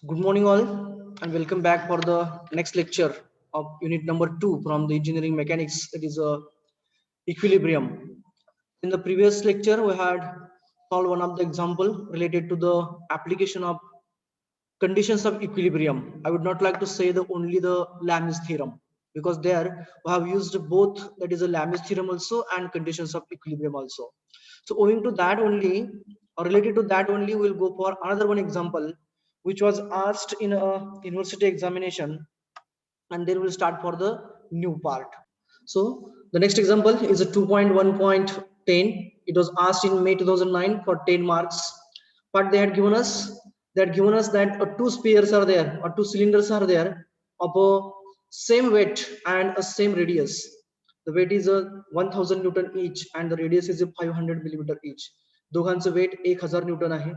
Good morning, all, and welcome back for the next lecture of unit number 2 from the engineering mechanics. It is equilibrium. In the previous lecture, we had solved one of the example related to the application of conditions of equilibrium. I would not like to say the only the Lami's theorem, because there we have used both, that is a Lami's theorem also and conditions of equilibrium also. So owing to that only, or related to that only, we'll go for another one example which was asked in a university examination, and then we'll start for the new part. So the next example is a 2.1.10. It was asked in May 2009 for 10 marks. But they had given us that two spheres are there, or two cylinders are there of a same weight and a same radius. The weight is a 1000 Newton each and the radius is a 500 millimeter each. दोघांचं wait 1000 Newton आहे,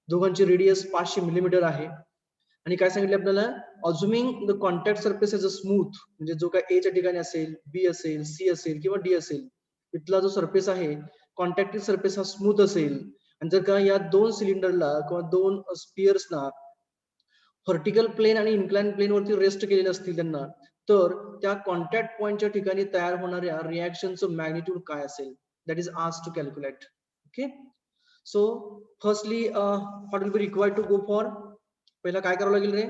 दोघांची radius 500 millimetre आहे. आणि काय सांगितलं आपल्याला, assuming the contact surface as a smooth, म्हणजे जो काय ए च्या ठिकाणी असेल, बी असेल, सी असेल किंवा डी असेल, इथला जो सरफेस आहे कॉन्टॅक्टिव्ह सरफेस हा स्मूथ असेल, आणि जर का या दोन सिलेंडरला किंवा दोन स्पियर्सना व्हर्टिकल प्लेन आणि इन्क्लाइन प्लेन वरती रेस्ट केलेले असतील त्यांना, तर त्या कॉन्टॅक्ट पॉइंटच्या ठिकाणी तयार होणाऱ्या रिएक्शनचं मॅग्निट्यूड काय असेल, that is asked to calculate. Okay, so firstly what will be required to go for, पहिला काय करावं लागेल रे,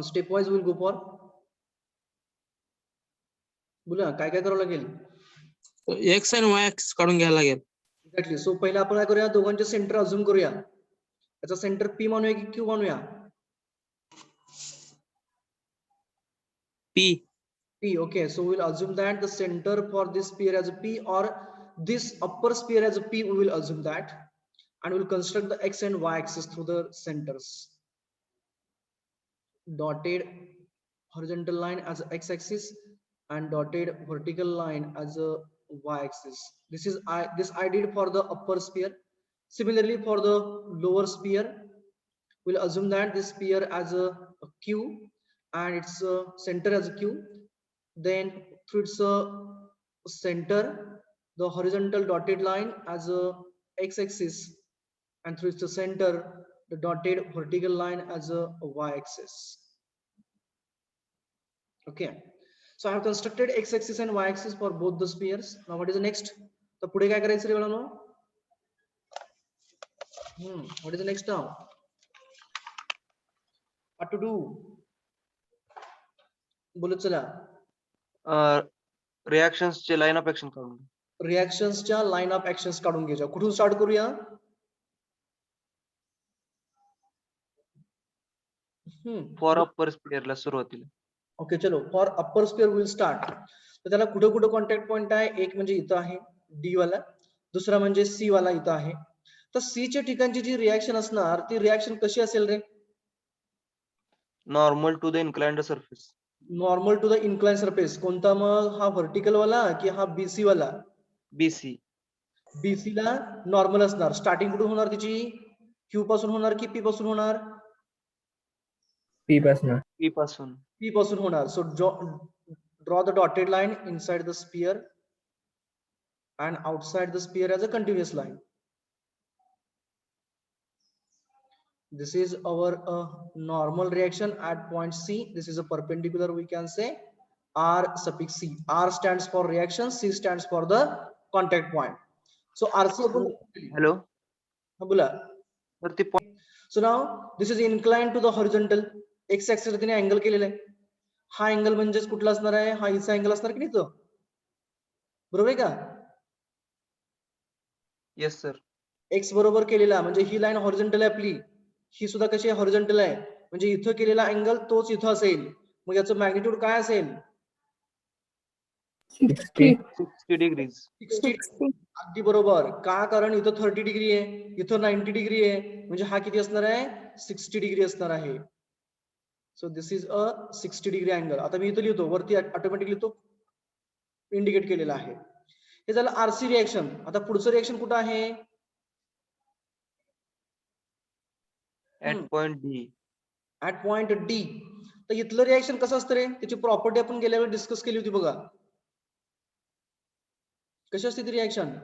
step wise will go for, बोला काय काय करावं लागेल. एक्स आणि वाय ऍक्सिस काढून घ्यायला लागेल. एक्झॅक्टली. सो पहिला आपण काय करूया, दोघांचे सेंटर अझ्युम करूया. याचा सेंटर पी मानूया की क्यू मानूया. P. P. Okay, so we'll assume that the center for this sphere as a P, or this upper sphere as a P, we will assume that, and we'll construct the x and y axis through the centers. Dotted horizontal line as a x axis and dotted vertical line as a y axis. This I did for the upper sphere. Similarly, for the lower sphere, we'll assume that this sphere as a Q and its center as a Q. Then through its center, the horizontal dotted line as a x-axis, and through its center, the dotted vertical line as a y-axis. Okay, so I have constructed x-axis and y-axis for both the spheres. Now what is the next? तर पुढे काय करायचं रे मुलांनो? What is the next now? What to do? बोलत चला. रिएक्शन्सचे line of action काढून रिएक्शन्सच्या line of actions काढून घ्यायच्या. कुठून स्टार्ट करूया? फॉर अप्पर स्पियरला सुरुवातीला. ओके, चलो for upper sphere will start. तर त्याला कुठं कुठं कॉन्टॅक्ट पॉइंट आहे, एक म्हणजे इथं आहे डी वाला, दुसरा म्हणजे सी वाला इथं आहे. तर सी च्या ठिकाणची जी रिएक्शन असणार, ती रिएक्शन कशी असेल रे? Normal to the inclined surface. Normal to the incline surface. कोणता मग, हा व्हर्टिकल वाला की हा बीसी वाला? बीसी. बीसी ला नॉर्मल असणार. स्टार्टिंग कुठून होणार तिची? क्यू पासून होणार की पी पासून होणार? पी पासून. पी पासून. पी पासून होणार. सो draw the dotted line inside the sphere and outside the sphere as a continuous line. This is our normal reaction at point C. This is a perpendicular, we can say R suffix C. R stands for reaction, C stands for the contact point. So RC. Hello. बोला. So now this is inclined to the horizontal. X axis तिने angle केलेला आहे. हा angle म्हणजे कुठला असणार आहे? हा इथचा अँगल असणार की नाही तो? बरोबर आहे का? Yes sir. एक्स बरोबर केलेला म्हणजे ही लाईन हॉरिझॉन्टल आहे आपली, ही सुद्धा कशी आहे? हॉरिझॉन्टल आहे. म्हणजे इथं केलेला अँगल तोच इथं असेल. मग याचं मॅग्निट्यूड काय असेल? 60 डिग्रीज. 60. अगदी बरोबर. का? कारण इथं 30 डिग्री आहे, इथं 90 डिग्री आहे, म्हणजे हा किती असणार आहे? 60 डिग्री असणार आहे. So this is a 60 degree angle. आता मी इथं लिहितो, वरती ऑटोमॅटिकली तो इंडिकेट केलेला आहे. हे झालं आरसी रिएक्शन. आता पुढचं रिएक्शन कुठं आहे? At point D. At point D. तर इथलं रिएक्शन कसं असतं रे? त्याची प्रॉपर्टी आपण गेल्या वेळी डिस्कस केली होती बघा. कशी असते ती रिएक्शन?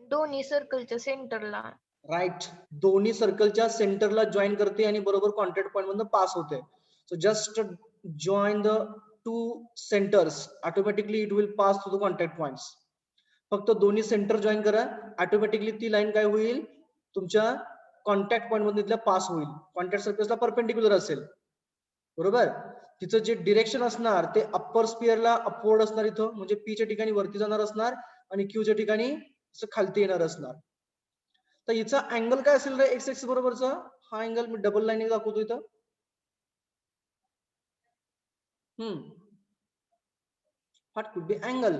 दोन्ही सर्कलच्या सेंटरला. राईट, दोन्ही सर्कलच्या सेंटरला जॉईन करते आणि बरोबर कॉन्टॅक्ट पॉइंट मधून पास होते. So just join the two centres, automatically it will pass through the contact points. फक्त दोन्ही सेंटर जॉईन करा, ऑटोमॅटिकली ती लाईन काय होईल, तुमच्या कॉन्टॅक्ट पॉइंट मधून पास होईल. कॉन्टॅक्ट सरफेसला परपेंडिक्युलर असेल, बरोबर. तिचं जे डिरेक्शन असणार ते अप्पर स्पिअरला अपवर्ड असणार, इथं म्हणजे पी च्या ठिकाणी वरती जाणार असणार आणि क्यू च्या ठिकाणी खालती येणार असणार. तर हिचा अँगल काय असेल रे एक्स एक्सिस बरोबरचा? हा अँगल मी डबल लाईन दाखवतो इथं. What could be angle?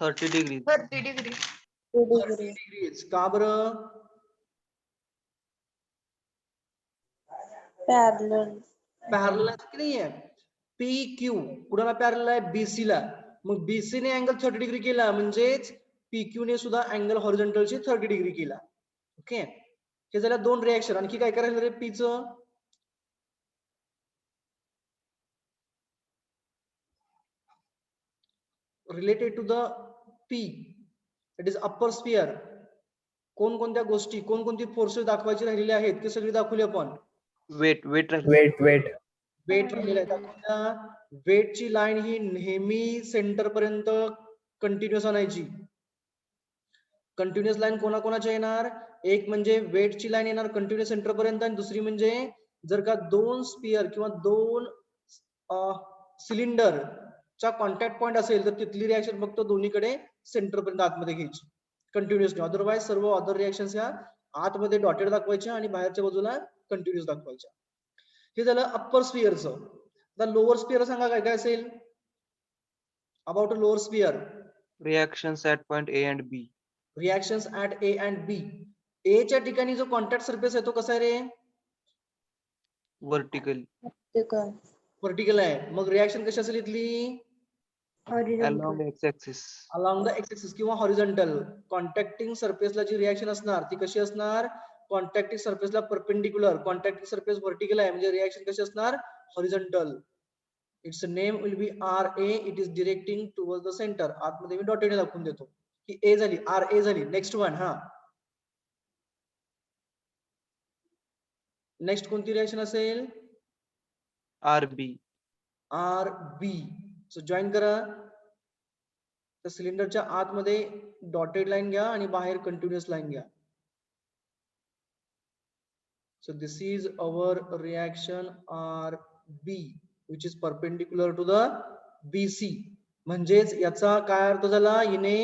30 degrees. 30 degree. 30 degrees. का बरं? पॅरलल की नाहीये. पी क्यू कुणाला पॅरलल आहे? बीसी ला. मग बीसी ने अँगल 30 डिग्री केला म्हणजेच पी क्यू ने सुद्धा अँगल हॉरिझॉन्टलची 30 डिग्री केला. ओके, हे झाल्या दोन रिएक्शन. आणखी काय करायला रे पी च? Related to the P it is upper sphere, कोणकोणत्या गोष्टी, कोणकोणती फोर्सेस दाखवायची राहिलेली आहेत ते सगळी दाखवली आपण. वेट वेट राहिलेला आहे दाखवल्या. वेटची लाईन ही नेहमी सेंटर पर्यंत कंटिन्युअस आणायची. कंटिन्युअस लाईन कोणाकोणाच्या येणार? एक म्हणजे वेटची लाईन येणार कंटिन्युअस सेंटर पर्यंत, आणि दुसरी म्हणजे जर का दोन स्पियर किंवा दोन सिलेंडर चा कॉन्टॅक्ट पॉइंट असेल तर तिथली रिएक्शन फक्त दोन्हीकडे सेंटर पर्यंत आतमध्ये घ्यायची कंटिन्युअसली. अदरवाइज सर्व अदर रिएक्शन्स ह्या आतमध्ये डॉटेड दाखवायच्या आणि बाहेरच्या बाजूला कंटिन्युअस दाखवायच्या. हे झालं अप्पर स्पियरचं. आता लोअर स्पियर सांगा काय काय असेल? About a lower sphere. Reactions at point A and B. Reactions at A and B. A च्या ठिकाणी जो कॉन्टॅक्ट सरफेस आहे तो कसा आहे रे? Vertically. व्हर्टिकल आहे. मग रिएक्शन कशी असेल इथली? Along x-axis. Along the x axis किंवा हॉरिझॉन्टल. कॉन्टॅक्टिंग सरफेसला जी रिएक्शन असणार ती कशी असणार? कॉन्टॅक्टिंग सरफेसला परपेंडिक्युलर. कॉन्टॅक्टिंग सरफेस व्हर्टिकल आहे म्हणजे रिएक्शन कशी असणार? Horizontal. Its name will be R A. It is directing towards the centre. आतमध्ये मी डॉटेड दाखवून देतो की ए झाली, आर ए झाली. Next one. हा, नेक्स्ट कोणती रिएक्शन असेल? RB. R B. So join करा. तर सिलेंडरच्या आतमध्ये डॉटेड लाईन घ्या आणि बाहेर कंटिन्युअस लाईन घ्या. So this is our reaction RB which is perpendicular to the BC. म्हणजेच याचा काय अर्थ झाला? हिने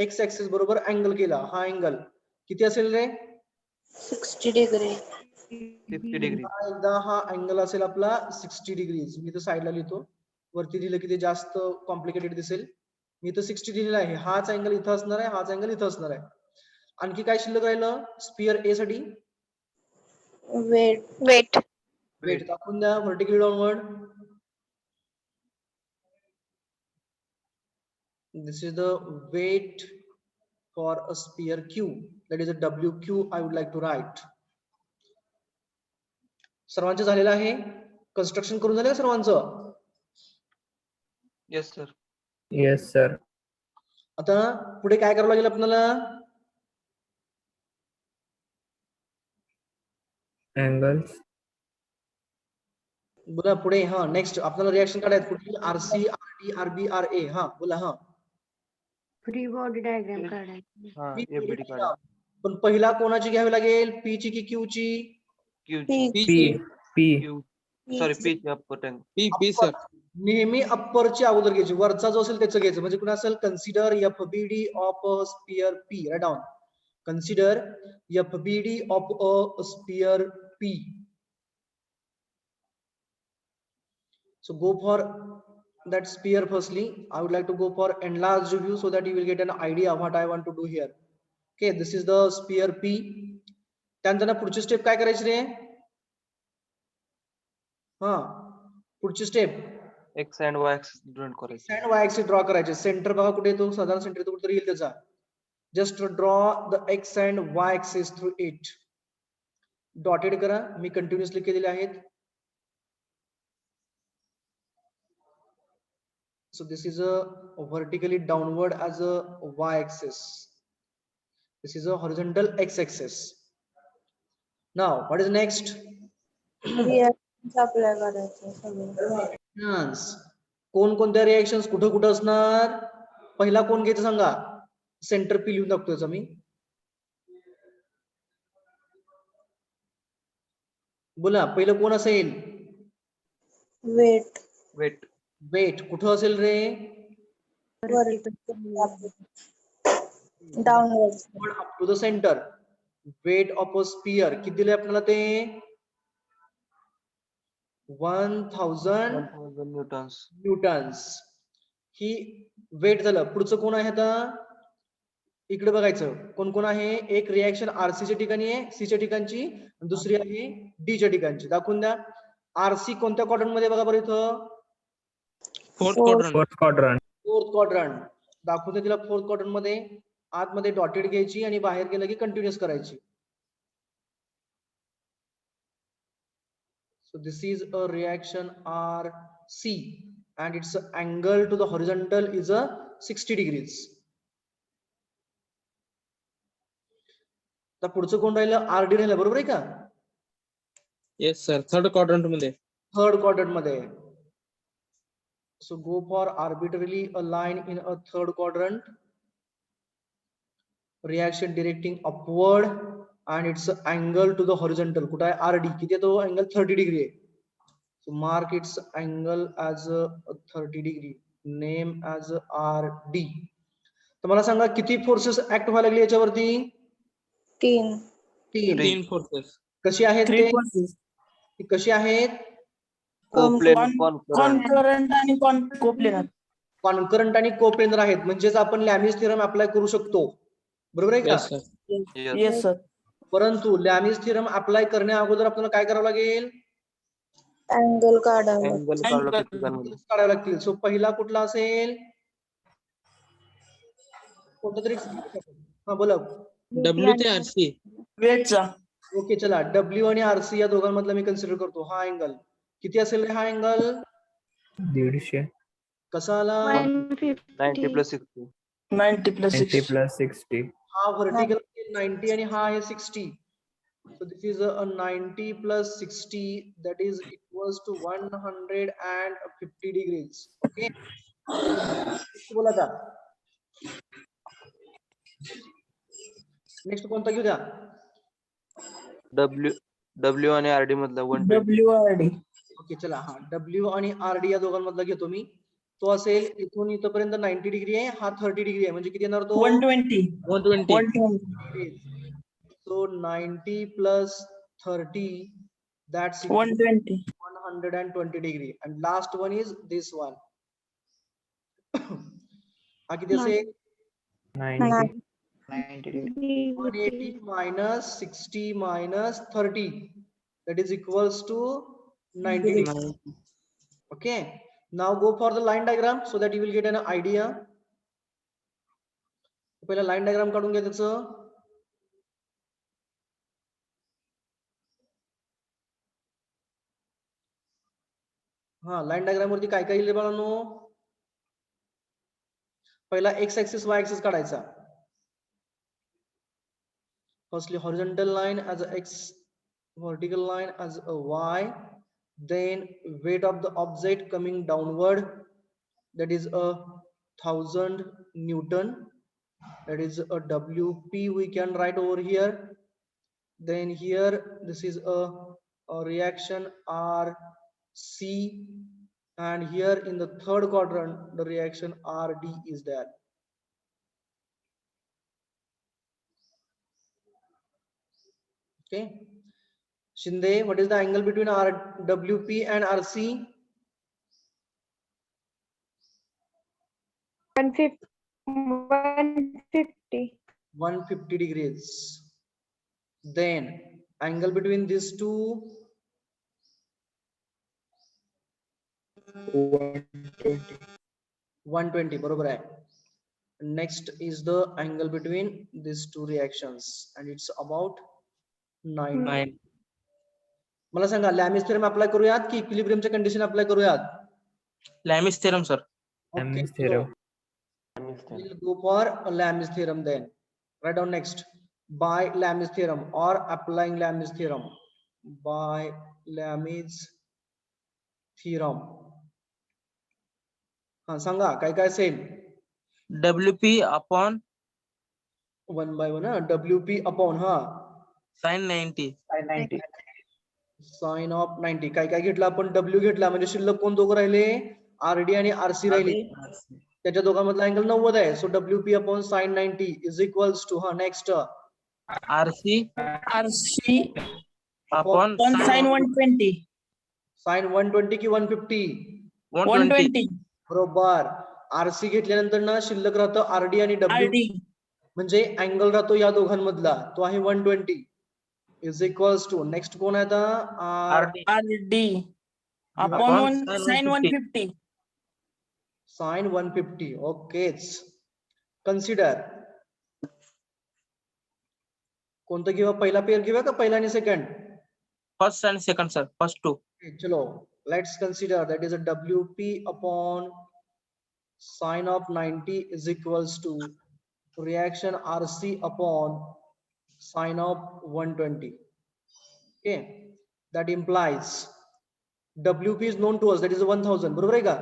एक्स ऍक्सिस बरोबर अँगल केला. हा अँगल किती असेल रे? 60 डिग्री. 50 degrees. एकदा हा अँगल असेल आपला 60 डिग्रीज. मी तर साईडला लिहितो, वरती लिहिलं की ते जास्त कॉम्प्लिकेटेड दिसेल. मी तर 60 लिहिलेला आहे. हाच अँगल इथं असणार आहे, हाच अँगल इथं असणार आहे. आणखी काय शिल्लक राहिलं स्पियर ए साठी? वेट. वेट दाखवून द्या. Vertically downward. This is the weight for a sphere Q. That is a WQ. I would like to write. सर्वांचं झालेलं आहे? कन्स्ट्रक्शन करून झालं सर्वांचं? Yes, sir. Yes, sir. आता पुढे काय करावं लागेल आपल्याला? Angles. बोला पुढे. हा, नेक्स्ट आपल्याला रिएक्शन काढायचं कुठली? RC, RD, RB, R A. हा बोला. हा, फ्री बॉडी डायग्राम काढायची. हाँ, मी FBD केली काढा. ना. पण पहिला कोणाची घ्यावी लागेल? पी ची की क्यू ची? Q. P. Sorry, P ची upper tank. P, sir. नेहमी अप्परची अगोदर घ्यायची. वरचा जो असेल त्याचं घ्यायचं. म्हणजे कुणा असेल? Consider FBD of a sphere P. Right down. Consider FBD of a sphere P. So go for that sphere firstly. I would like to go for enlarged view so that you will get an idea what I want to do here. Okay, this is the sphere P. त्यानंतर पुढची step काय करायची रे? हा, पुढची step X and Y axis draw करायचे. and y axis draw करायचे. Centre बघा कुठे येतो? साधारण सेंटर येतो कुठेतरी येईल त्याचा. Just draw the x and y axis through it. Dotted करा. मी कंटिन्युअसली केलेले आहेत. So this is a vertically downward as a y-axis. This is a horizontal x-axis. Now what is next? Reactions apply करायचे सगळे. Reactions. कोणकोणत्या reactions कुठं कुठं असणार? पहिला कोण घ्यायचं सांगा. सेंटर पी लिहून टाकतोय याचा मी. बोला पहिलं कोण असेल? Weight. Wait. वेट कुठं असेल रे? Downwards. Up to the center. Weight of a sphere किती दिले आपल्याला ते? 1000 1000 newtons. न्यूटन्स. ही वेट झालं. पुढचं कोण आहे आता? इकडे बघायचं कोण कोण आहे. एक रिएक्शन आरसी च्या ठिकाणी आहे, सी च्या ठिकाणची, दुसरी आहे डी च्या ठिकाणची. दाखवून द्या. आरसी कोणत्या क्वाड्रंट मध्ये बघा बरं इथं? Fourth quadrant. Fourth quadrant. दाखवून द्या तिला फोर्थ क्वाड्रंट मध्ये. आतमध्ये डॉटेड घ्यायची आणि बाहेर गेलं की कंटिन्युअस करायची. So this is a reaction RC and its angle to the horizontal is a 60 degrees. तर पुढचं कोण राहिलं? आरडी राहिलं, बरोबर आहे का? Yes sir. Third quadrant मध्ये. थर्ड क्वाड्रंट मध्ये. So go for arbitrarily a line in a third quadrant. Reaction directing upward and its angle to the horizontal. कुठं आहे? आरडी. किती आहे तो अँगल? 30 डिग्री आहे. So mark its angle as a 30 degree. Name as RD. तर मला सांगा किती forces act व्हायला लागले याच्यावरती? 3. तीन. forces. कशी आहेत Three ते? forces. ती कशी आहेत? Coplanar, concurrent. Concurrent आणि coplanar. कॉन्करंट आणि कोप्लेनर आहेत. म्हणजेच आपण लॅमिस थिरम अप्लाय करू शकतो, बरोबर आहे का? Yes sir. Yes. Yes sir. परंतु लॅमिस थिरम अप्लाय करण्या अगोदर आपल्याला काय करावं लागेल? Angle काढावा. Angle काढला किती चांगलं. काढावे लागतील. सो पहिला कुठला असेल? कोणता तरी. हा बोला. W ते RC. Weight चा. ओके चला. डब्ल्यू आणि आरसी या दोघांमधला मी कन्सिडर करतो. हा अँगल किती असेल रे? हा अँगल 150. कसा आला? 90 plus 60. 90 plus 90 60. plus 60. हा व्हर्टिकल 90 आणि हा आहे 60. So this is a 90 plus 60 that is equals to 150 degrees. Okay. बोला था. नेक्स्ट कोणता घेऊ द्या? W आणि RD मधला 120. WRD. ओके चला. हा डब्ल्यू आणि आरडी या दोघांमधला घेतो मी. तो असेल इथून इथपर्यंत 90 डिग्री आहे, हा 30 डिग्री आहे. म्हणजे किती येणार तो? 120. 120. 120. So 90 plus 30 that's 120. 120 degree. And last one is this one. हा किती असेल? 90. 180 minus 60 minus 30 that is equals to 90 degree. Okay. Now go for the line diagram so that you will get an idea. पहिला line diagram काढून घ्या त्याचं. हा line diagram वरती काय काय लिहिले बाळांनो? पहिला एक्स ऍक्सिस वाय ऍक्सिस काढायचा. Firstly horizontal line as a x, vertical line as a y, then weight of the object coming downward, that is a 1000 Newton, that is a WP we can write over here. Then here this is a reaction RC, and here in the third quadrant the reaction RD is there. Okay. Shinde, what is the angle between WP and RC? 150 degrees. Then angle between these two? 120. बरोबर आहे. Next is the angle between these two reactions, and it's about 9. मला सांगा लॅमिस theorem apply करूयात की इक्विलिब्रियमच्या condition apply करूयात? Lami's theorem sir. Okay, Lami's so theorem. we'll go for Lami's theorem then. Write down next. By Lami's theorem or applying Lami's theorem. By Lami's theorem. हा सांगा काय काय असेल. WP upon one by one WP upon हा sin 90. Sign of 90 काय काय घेतलं आपण W घेतला म्हणजे शिल्लक कोण दोघं राहिले RD आणि RC राहिली त्याच्या दोघांमधला अँगल 90 आहे so WP upon sine 90 is equals to हा next RC RC upon on sin 120. Sine 120 की 150 120. बरोबर RC घेतल्यानंतर ना शिल्लक राहतं RD आणि W RD. म्हणजे अँगल राहतो या दोघांमधला तो आहे 120 इज इक्वल्स टू नेक्स्ट कोण आहे आता RD RD upon Upon sin sin 150. Sine 150 ओकेच कन्सिडर कोणतं घेऊया पहिला पेअर घेऊया का पहिला आणि second first and second, sir. First two. चलो let's consider that is a WP upon sine of 90 is equals to reaction RC upon sine of 120 okay that implies WP is known to us that is 1000 बरोबर आहे का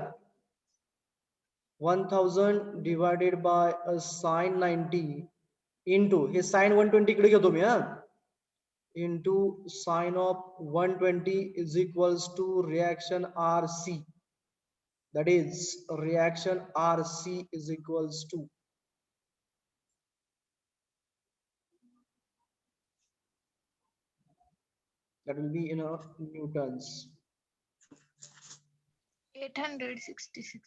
1000 divided by a sin 90 into hey sin 120 इकडे घेतो मी हा into sin of 120 is equals to reaction RC that is reaction RC is equals to that will be in newtons 866.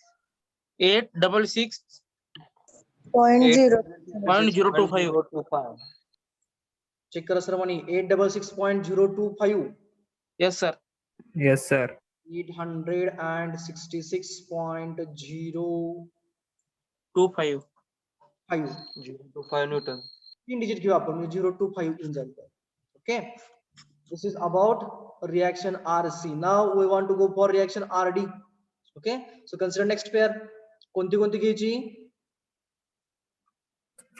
866 .0. 0.025. check करा सर्वांनी 866.025 Yes, sir. Yes, sir. 866.025 25. 0 to 5 Newton. 3 digit घेऊ आपण 0 to 5 येऊन जाईल okay this is about reaction RC now we want to go for reaction RD okay so consider next pair कोणती कोणती घ्यायची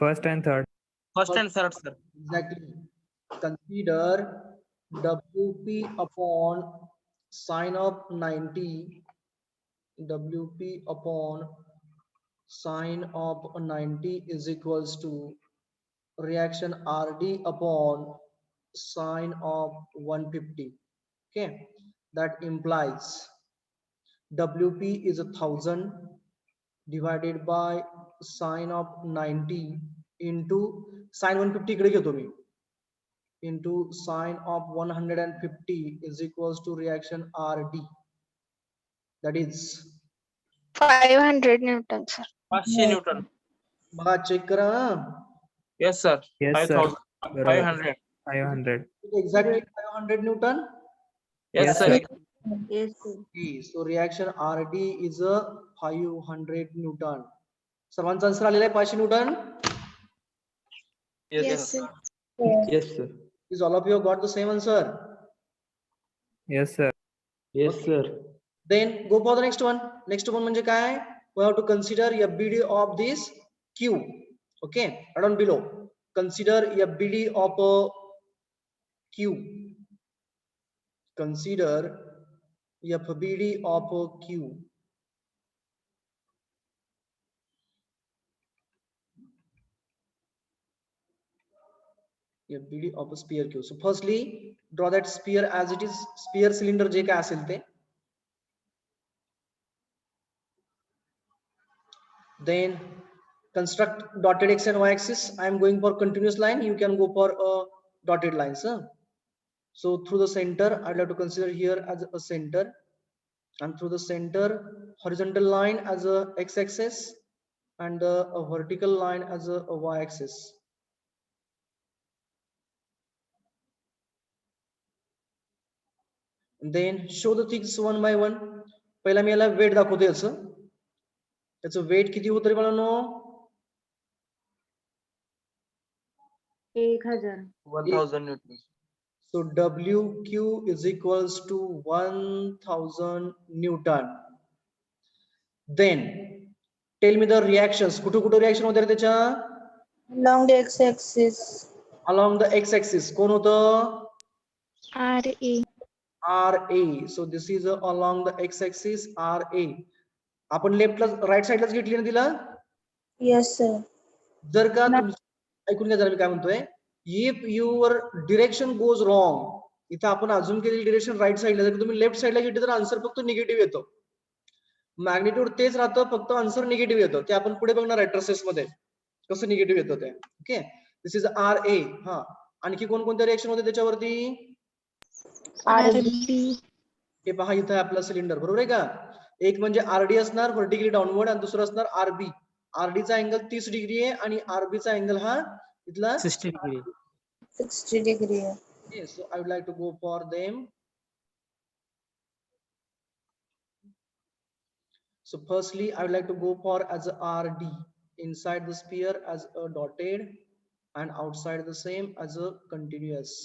First and third. First and third, sir. exactly consider WP upon sin of 90 WP upon sin of 90 is equals to reaction RD upon sin of 150 okay that implies WP is 1000 divided by sin of 90 into sin 150 इकडे घेतो मी into sin of 150 is equals to reaction RD that is 500 Newton, sir. 500 Newton. बघा check करा Yes, sir. Yes, 5000. sir. 500. 500. exactly 500 Newton Yes, Yes, sir. sir. Yes. okay, so reaction RD is a 500 Newton सर्वांचा answer आलेला आहे 500 Newton Yes, sir. Yes, sir. is all of you got the same answer Yes, sir. Yes, sir. Then go for the next one. Next one म्हणजे काय? We have to consider FBD of this Q. Okay, right on below. Consider FBD of a Q. Consider FBD of a Q. FBD of a sphere Q. So firstly, draw that sphere as it is. Sphere cylinder जे काय असेल ते. Then construct dotted x and y axis. I am going for continuous line. You can go for dotted lines. So through the center, I'd like to consider here as a center, and through the center, horizontal line as a x-axis, and a vertical line as a y-axis. Then show the things one by one. पहिला मी याला wait दाखवतो याचं. त्याचं wait किती होतं रे बाळांनो 1000 Newton. so WQ is equals to 1000 Newton then tell me the reactions. कुठे रिएक्शन होते रे त्याच्या? along the x-axis. Along the x axis. कोण होतं? RE. RA. So this is along the x axis RA. आपण लेफ्टला राईट साइडलाच घेतली ना तिला? Yes, sir. जर का ऐकून घ्या जरा मी काय म्हणतोय. If your direction goes wrong, इथं आपण अजून केलेली डिरेक्शन राईट साइडला, जर तुम्ही लेफ्ट साइडला घेतली तर आन्सर फक्त निगेटिव्ह येतो. मॅग्निट्यूड तेच राहतं, फक्त आन्सर निगेटिव्ह येतो. ते आपण पुढे बघणार रेट्रोसेस मध्ये कसं निगेटिव्ह येतं ते. Okay, this is RA. हा, आणखी कोणकोणत्या रिएक्शन होते त्याच्यावरती? RB. हे पहा इथं आपला सिलेंडर, बरोबर आहे का? एक म्हणजे RD असणार व्हर्टिकली डाऊनवर्ड आणि दुसरं असणार RB. RD चा अँगल 30 डिग्री आहे आणि RB चा अँगल हा इथला 60 degree. 60 degree. Okay, so I would like to go for them. So firstly, I would like to go for as a RD inside the sphere as a dotted and outside the same as a continuous.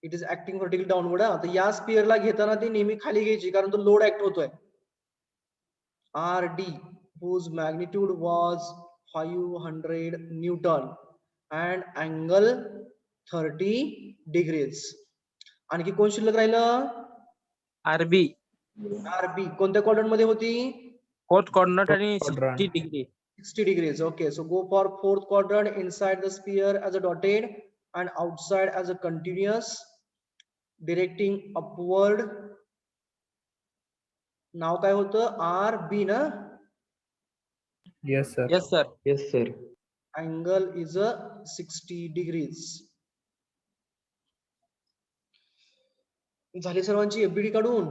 It is acting vertically downward. आता या स्पिअरला घेताना ती नेहमी खाली घ्यायची कारण तो load act होतोय. RD whose magnitude was 500 Newton and angle 30 degrees. आणखी कोण शिल्लक राहिलं? RB. RB कोणत्या क्वाड्रंट मध्ये होती? Fourth quadrant आणि Quadrant. 60 degree. 60 degrees. Okay, so go for fourth quadrant inside the sphere as a dotted and outside as a continuous, directing upward. नाव काय होतं? RB ना? Yes, sir. Yes, sir. Yes, sir. Angle is a 60 degrees. झाली सर्वांची FBD काढून?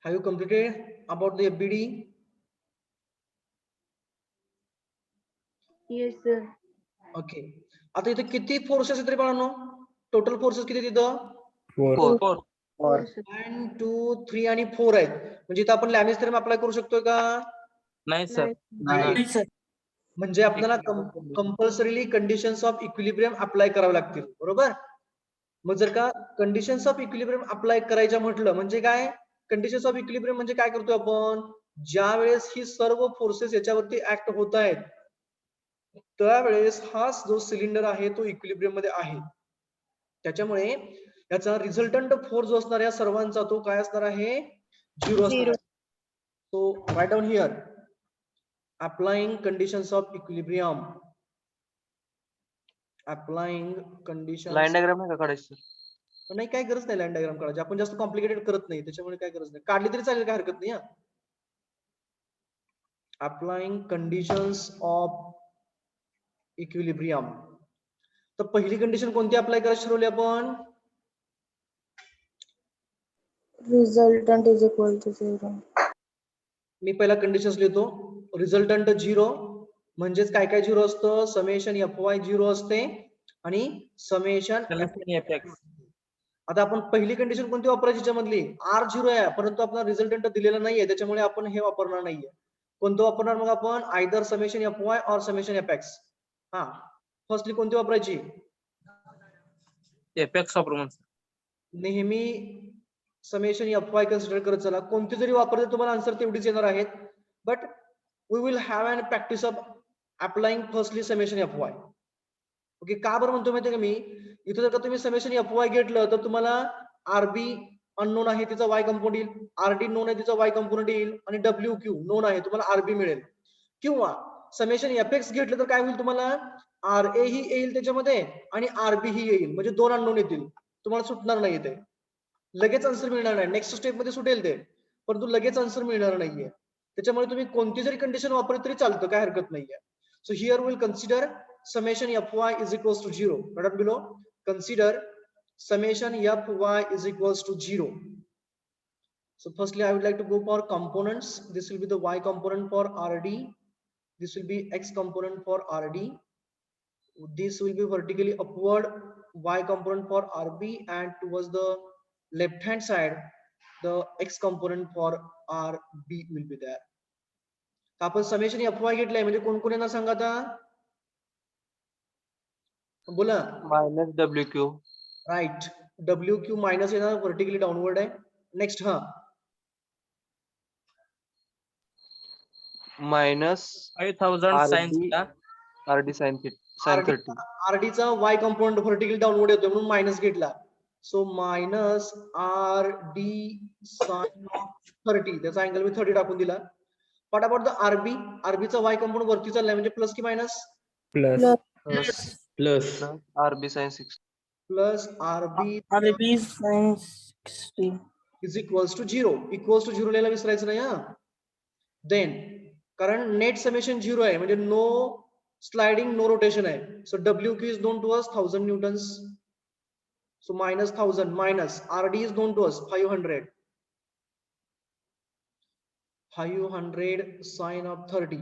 Have you completed about the FBD? Yes, sir. Okay. आता इथे किती forces आहेत रे बाळांनो? टोटल फोर्सेस किती तिथं? 4. 4. 1 2 3 आणि 4 आहेत. म्हणजे इथं आपण लॅमिस थेरम अप्लाय करू शकतोय का? नाही सर. नाही सर. म्हणजे आपल्याला compulsorily conditions of equilibrium apply करावे लागतील, बरोबर? मग जर का कंडिशन्स ऑफ इक्विलिब्रियम अप्लाय करायच्या म्हटलं म्हणजे काय? कंडिशन्स ऑफ इक्विलिब्रियम म्हणजे काय करतोय आपण? ज्या वेळेस ही सर्व फोर्सेस याच्यावरती ऍक्ट होत आहेत त्यावेळेस हा जो सिलेंडर आहे तो इक्विलिब्रियम मध्ये आहे. त्याच्यामुळे याचा रिझल्टंट फोर्स जो असणार या सर्वांचा तो काय असणार आहे? 0 असणार. So right down here applying conditions of equilibrium. Applying conditions. Line diagram आहे का काढायची? नाही, काय गरज नाही लाईन डायग्राम काढायची. आपण जास्त कॉम्प्लिकेटेड करत नाही त्याच्यामुळे काय गरज नाही. काढली तरी चालेल, काय हरकत नाही. Applying conditions of equilibrium. तर पहिली कंडिशन कोणती अप्लाय करायची ठरवली आपण? Resultant is equal to 0. मी पहिला कंडिशन्स लिहितो. रिझल्टंट 0 म्हणजेच काय काय 0 असतं? समेशन FY 0 असते आणि समेशन FX. आता आपण पहिली कंडिशन कोणती वापरायची याच्यामधली? R0 आहे, परंतु आपला रिझल्टंट दिलेला नाहीये त्याच्यामुळे आपण हे वापरणार नाहीये. कोणतं वापरणार मग आपण? आयदर समेशन FY और समेशन FX. हा, फर्स्टली कोणती वापरायची? FX वापरू. नेहमी समेशन FY कन्सिडर करत चला. कोणती जरी वापरले तुम्हाला आन्सर तेवढीच येणार आहेत. But we will have an practice of applying firstly summation FY. Okay, का बरं म्हणतो माहितीये का मी? इथं जर का तुम्ही समेशन FY घेतलं तर तुम्हाला RB अननोन आहे तिचा Y कंपोनंट येईल, RD नोन आहे तिचा Y कंपोनंट येईल आणि WQ नोन आहे तुम्हाला RB मिळेल. किंवा समेशन FX घेतलं तर काय होईल? तुम्हाला RA ही येईल त्याच्यामध्ये आणि RB ही येईल, म्हणजे दोन अननोन येतील. तुम्हाला सुटणार नाही ते, लगेच आन्सर मिळणार नाही. नेक्स्ट स्टेप मध्ये सुटेल ते, परंतु लगेच आन्सर मिळणार नाहीये. त्याच्यामुळे तुम्ही कोणती जरी कंडिशन वापरली तरी चालतं, काय हरकत नाहीये. So here will consider summation FY is equals to 0. Right up below, consider summation FY is equals to 0. So firstly, I would like to go for components. This will be the Y component for RD. This will be X component for RD. This will be vertically upward Y component for RB, and towards the left hand side, the X component for RB will be there. तर आपण summation FY घेतलंय म्हणजे कोण कोण येणार सांगा आता बोला minus WQ right WQ minus येणार व्हर्टिकली डाऊनवर्ड आहे नेक्स्ट हा minus 5000 sin RD theta. RD sin 30. आरडीचा Y कंपाऊंड व्हर्टिकली डाऊनवर्ड येतो म्हणून मायनस घेतला so minus RD sine of 30 त्याचा अँगल मी 30 टाकून दिला पटापट आरबीचा Y कंपाऊंड वरती चाललाय म्हणजे प्लस की minus Plus. Plus Plus RB sin 60. Plus RB RB sin 60. Is equals to 0 लिहायला विसरायचं नाही हा देन कारण नेट समेशन 0 आहे म्हणजे नो स्लाइडिंग नो रोटेशन आहे so WQ is known to us 1000 newtons so minus 1000 minus RD is known to us 500 sin of 30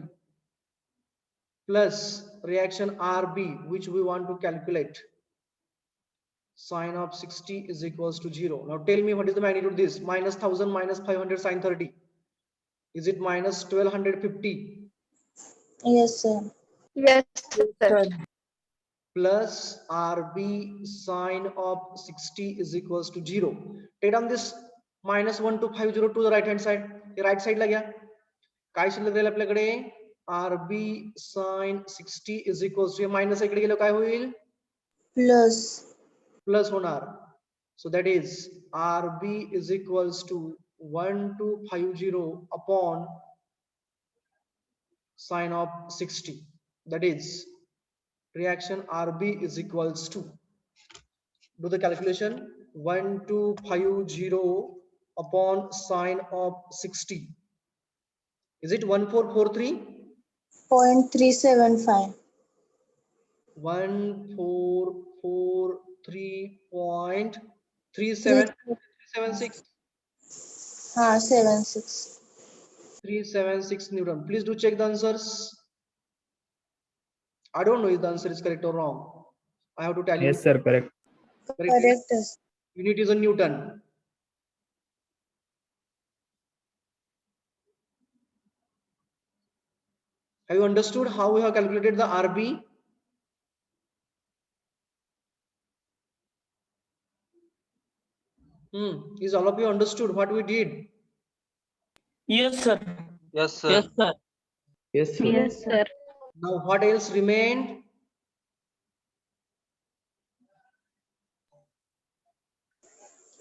plus reaction RB which we want to calculate sin of 60 is equals to 0. Now tell me what is the magnitude of this minus 1000 minus 500 sin 30 is it minus 1250 Yes, sir. Yes, sir. Sir. plus RB sin of 60 is equals to 0. Take down this minus 1250 to the right hand side. Right side ला घ्या काय शिल्लक राहील आपल्याकडे RB sin 60 is equals to minus इकडे गेलो काय होईल Plus. Plus होणार so that is RB is equals to 1250 upon sin of 60 that is reaction RB is equals to do the calculation 1250 upon sin of 60 is it 1443 .375. 1443.3776 76. 376 Newton. Please do check the answers. I don't know if the answer is correct or wrong. I have to tell you. Yes, sir. Correct. Correct. Unit is a Newton. Have you understood how we have calculated the RB? Is all of you understood what we did? Yes, sir. Yes, sir. yes sir. Yes, sir. Yes, sir. Now what else remained?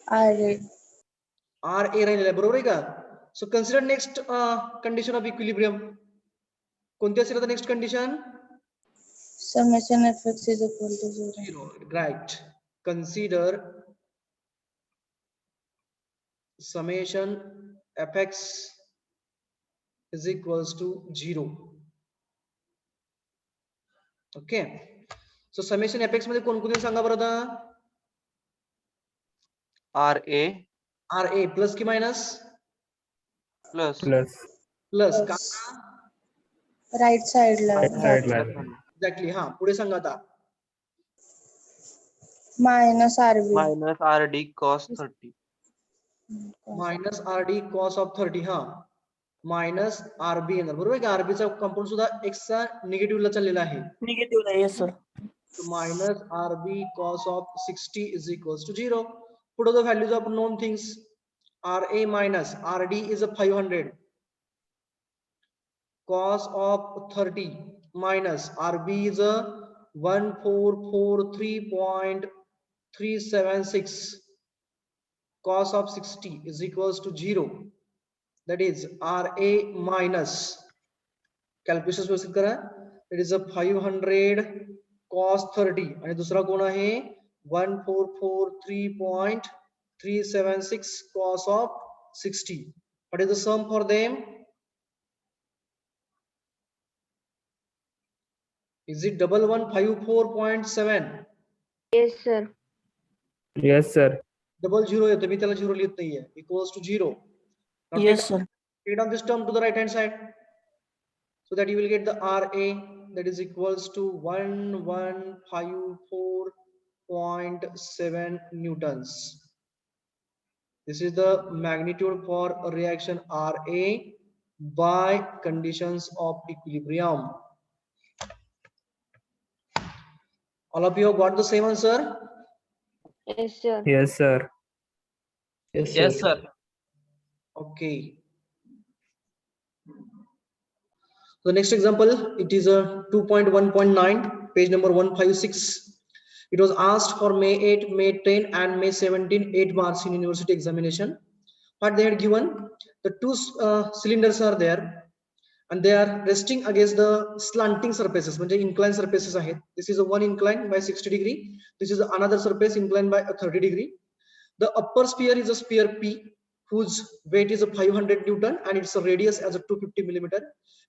RA. RA राहिलेला बरोबर आहे का so consider next condition of equilibrium कोणती असेल आता next condition Summation fx is equal to 0. 0 right consider summation fx is equals to 0 okay so summation fx मध्ये कोण कोण सांगा बरं आता RA RA प्लस की मायनस plus Plus. प्लस का Right side ला. right Right side line. ला. Exactly हा पुढे सांगा आता Minus RB. minus RD cos 30. Minus RD cos of 30 हा मायनस RB येणार बरोबर आहे का RB चा कंपाऊंड सुद्धा x चा निगेटिव्ह ला चाललेला आहे Negative. Yes, sir. So minus RB cos of 60 is equals to 0. Put all the values of known things. RA minus RD is a 500. Cos of 30 minus RB is a 1443.376. Cos of 60 is equals to 0. That is RA minus. Calculations व्यवस्थित करा. It is a 500 cos 30 आणि दुसरा कोण आहे 1443.376 cos of 60. What is the sum for them? Is it 1154.7? Yes, sir. Yes, sir. Double zero येतो मी त्याला zero लिहित नाहीये equals to zero Yes, sir. take down this term to the right hand side so that you will get the RA that is equals to 1154.7 newtons. This is the magnitude for a reaction RA by conditions of equilibrium. All of you have got the same answer? Yes, sir. Yes, sir. Yes, sir. Okay. The next example, it is a 2.1.9, page number 156. It was asked for May 8, May 10, and May 17, 8 marks in university examination. What they had given, the two cylinders are there, and they are resting against the slanting surfaces, म्हणजे inclined surfaces आहेत. This is a one inclined by 60 degree. This is another surface inclined by a 30 degree. The upper sphere is a sphere P, whose weight is a 500 Newton and its radius as a 250 millimeter.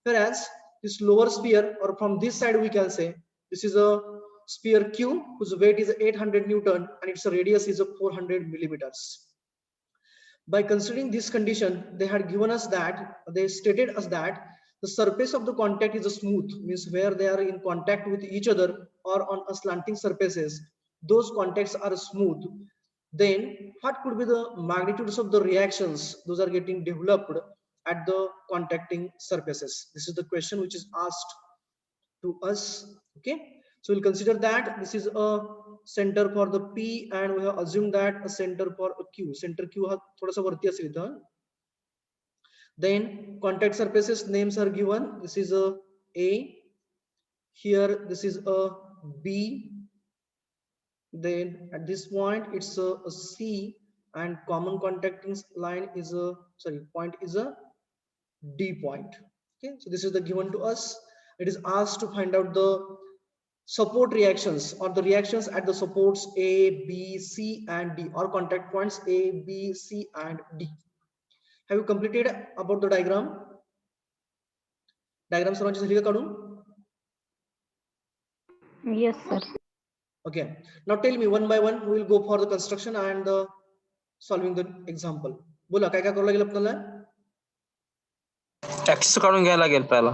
Whereas this lower sphere, or from this side we can say, this is a sphere Q, whose weight is 800 Newton and its radius is a 400 millimeters. By considering this condition, they had given us that, they stated us that the surface of the contact is a smooth, means where they are in contact with each other or on a slanting surfaces, those contacts are smooth. Then what could be the magnitudes of the reactions those are getting developed at the contacting surfaces? This is the question which is asked to us. Okay, so we'll consider that this is a center for the P, and we have assumed that a center for a Q. Center Q हा थोडासा वरती असेल इथं. Then contact surfaces names are given. This is a A. Here this is a B. Then at this point it's a C, and common contacting line is a point is a D point. Okay, so this is the given to us. It is asked to find out the support reactions, or the reactions at the supports A, B, C, and D, or contact points A, B, C, and D. Have you completed about the diagram? Diagram सर्वांची झाली का काढून? Yes, sir. Okay, now tell me one by one, we will go for the construction and the solving the example. बोला काय काय करावं लागेल आपल्याला? ऍक्सेस काढून घ्यायला लागेल पहिला.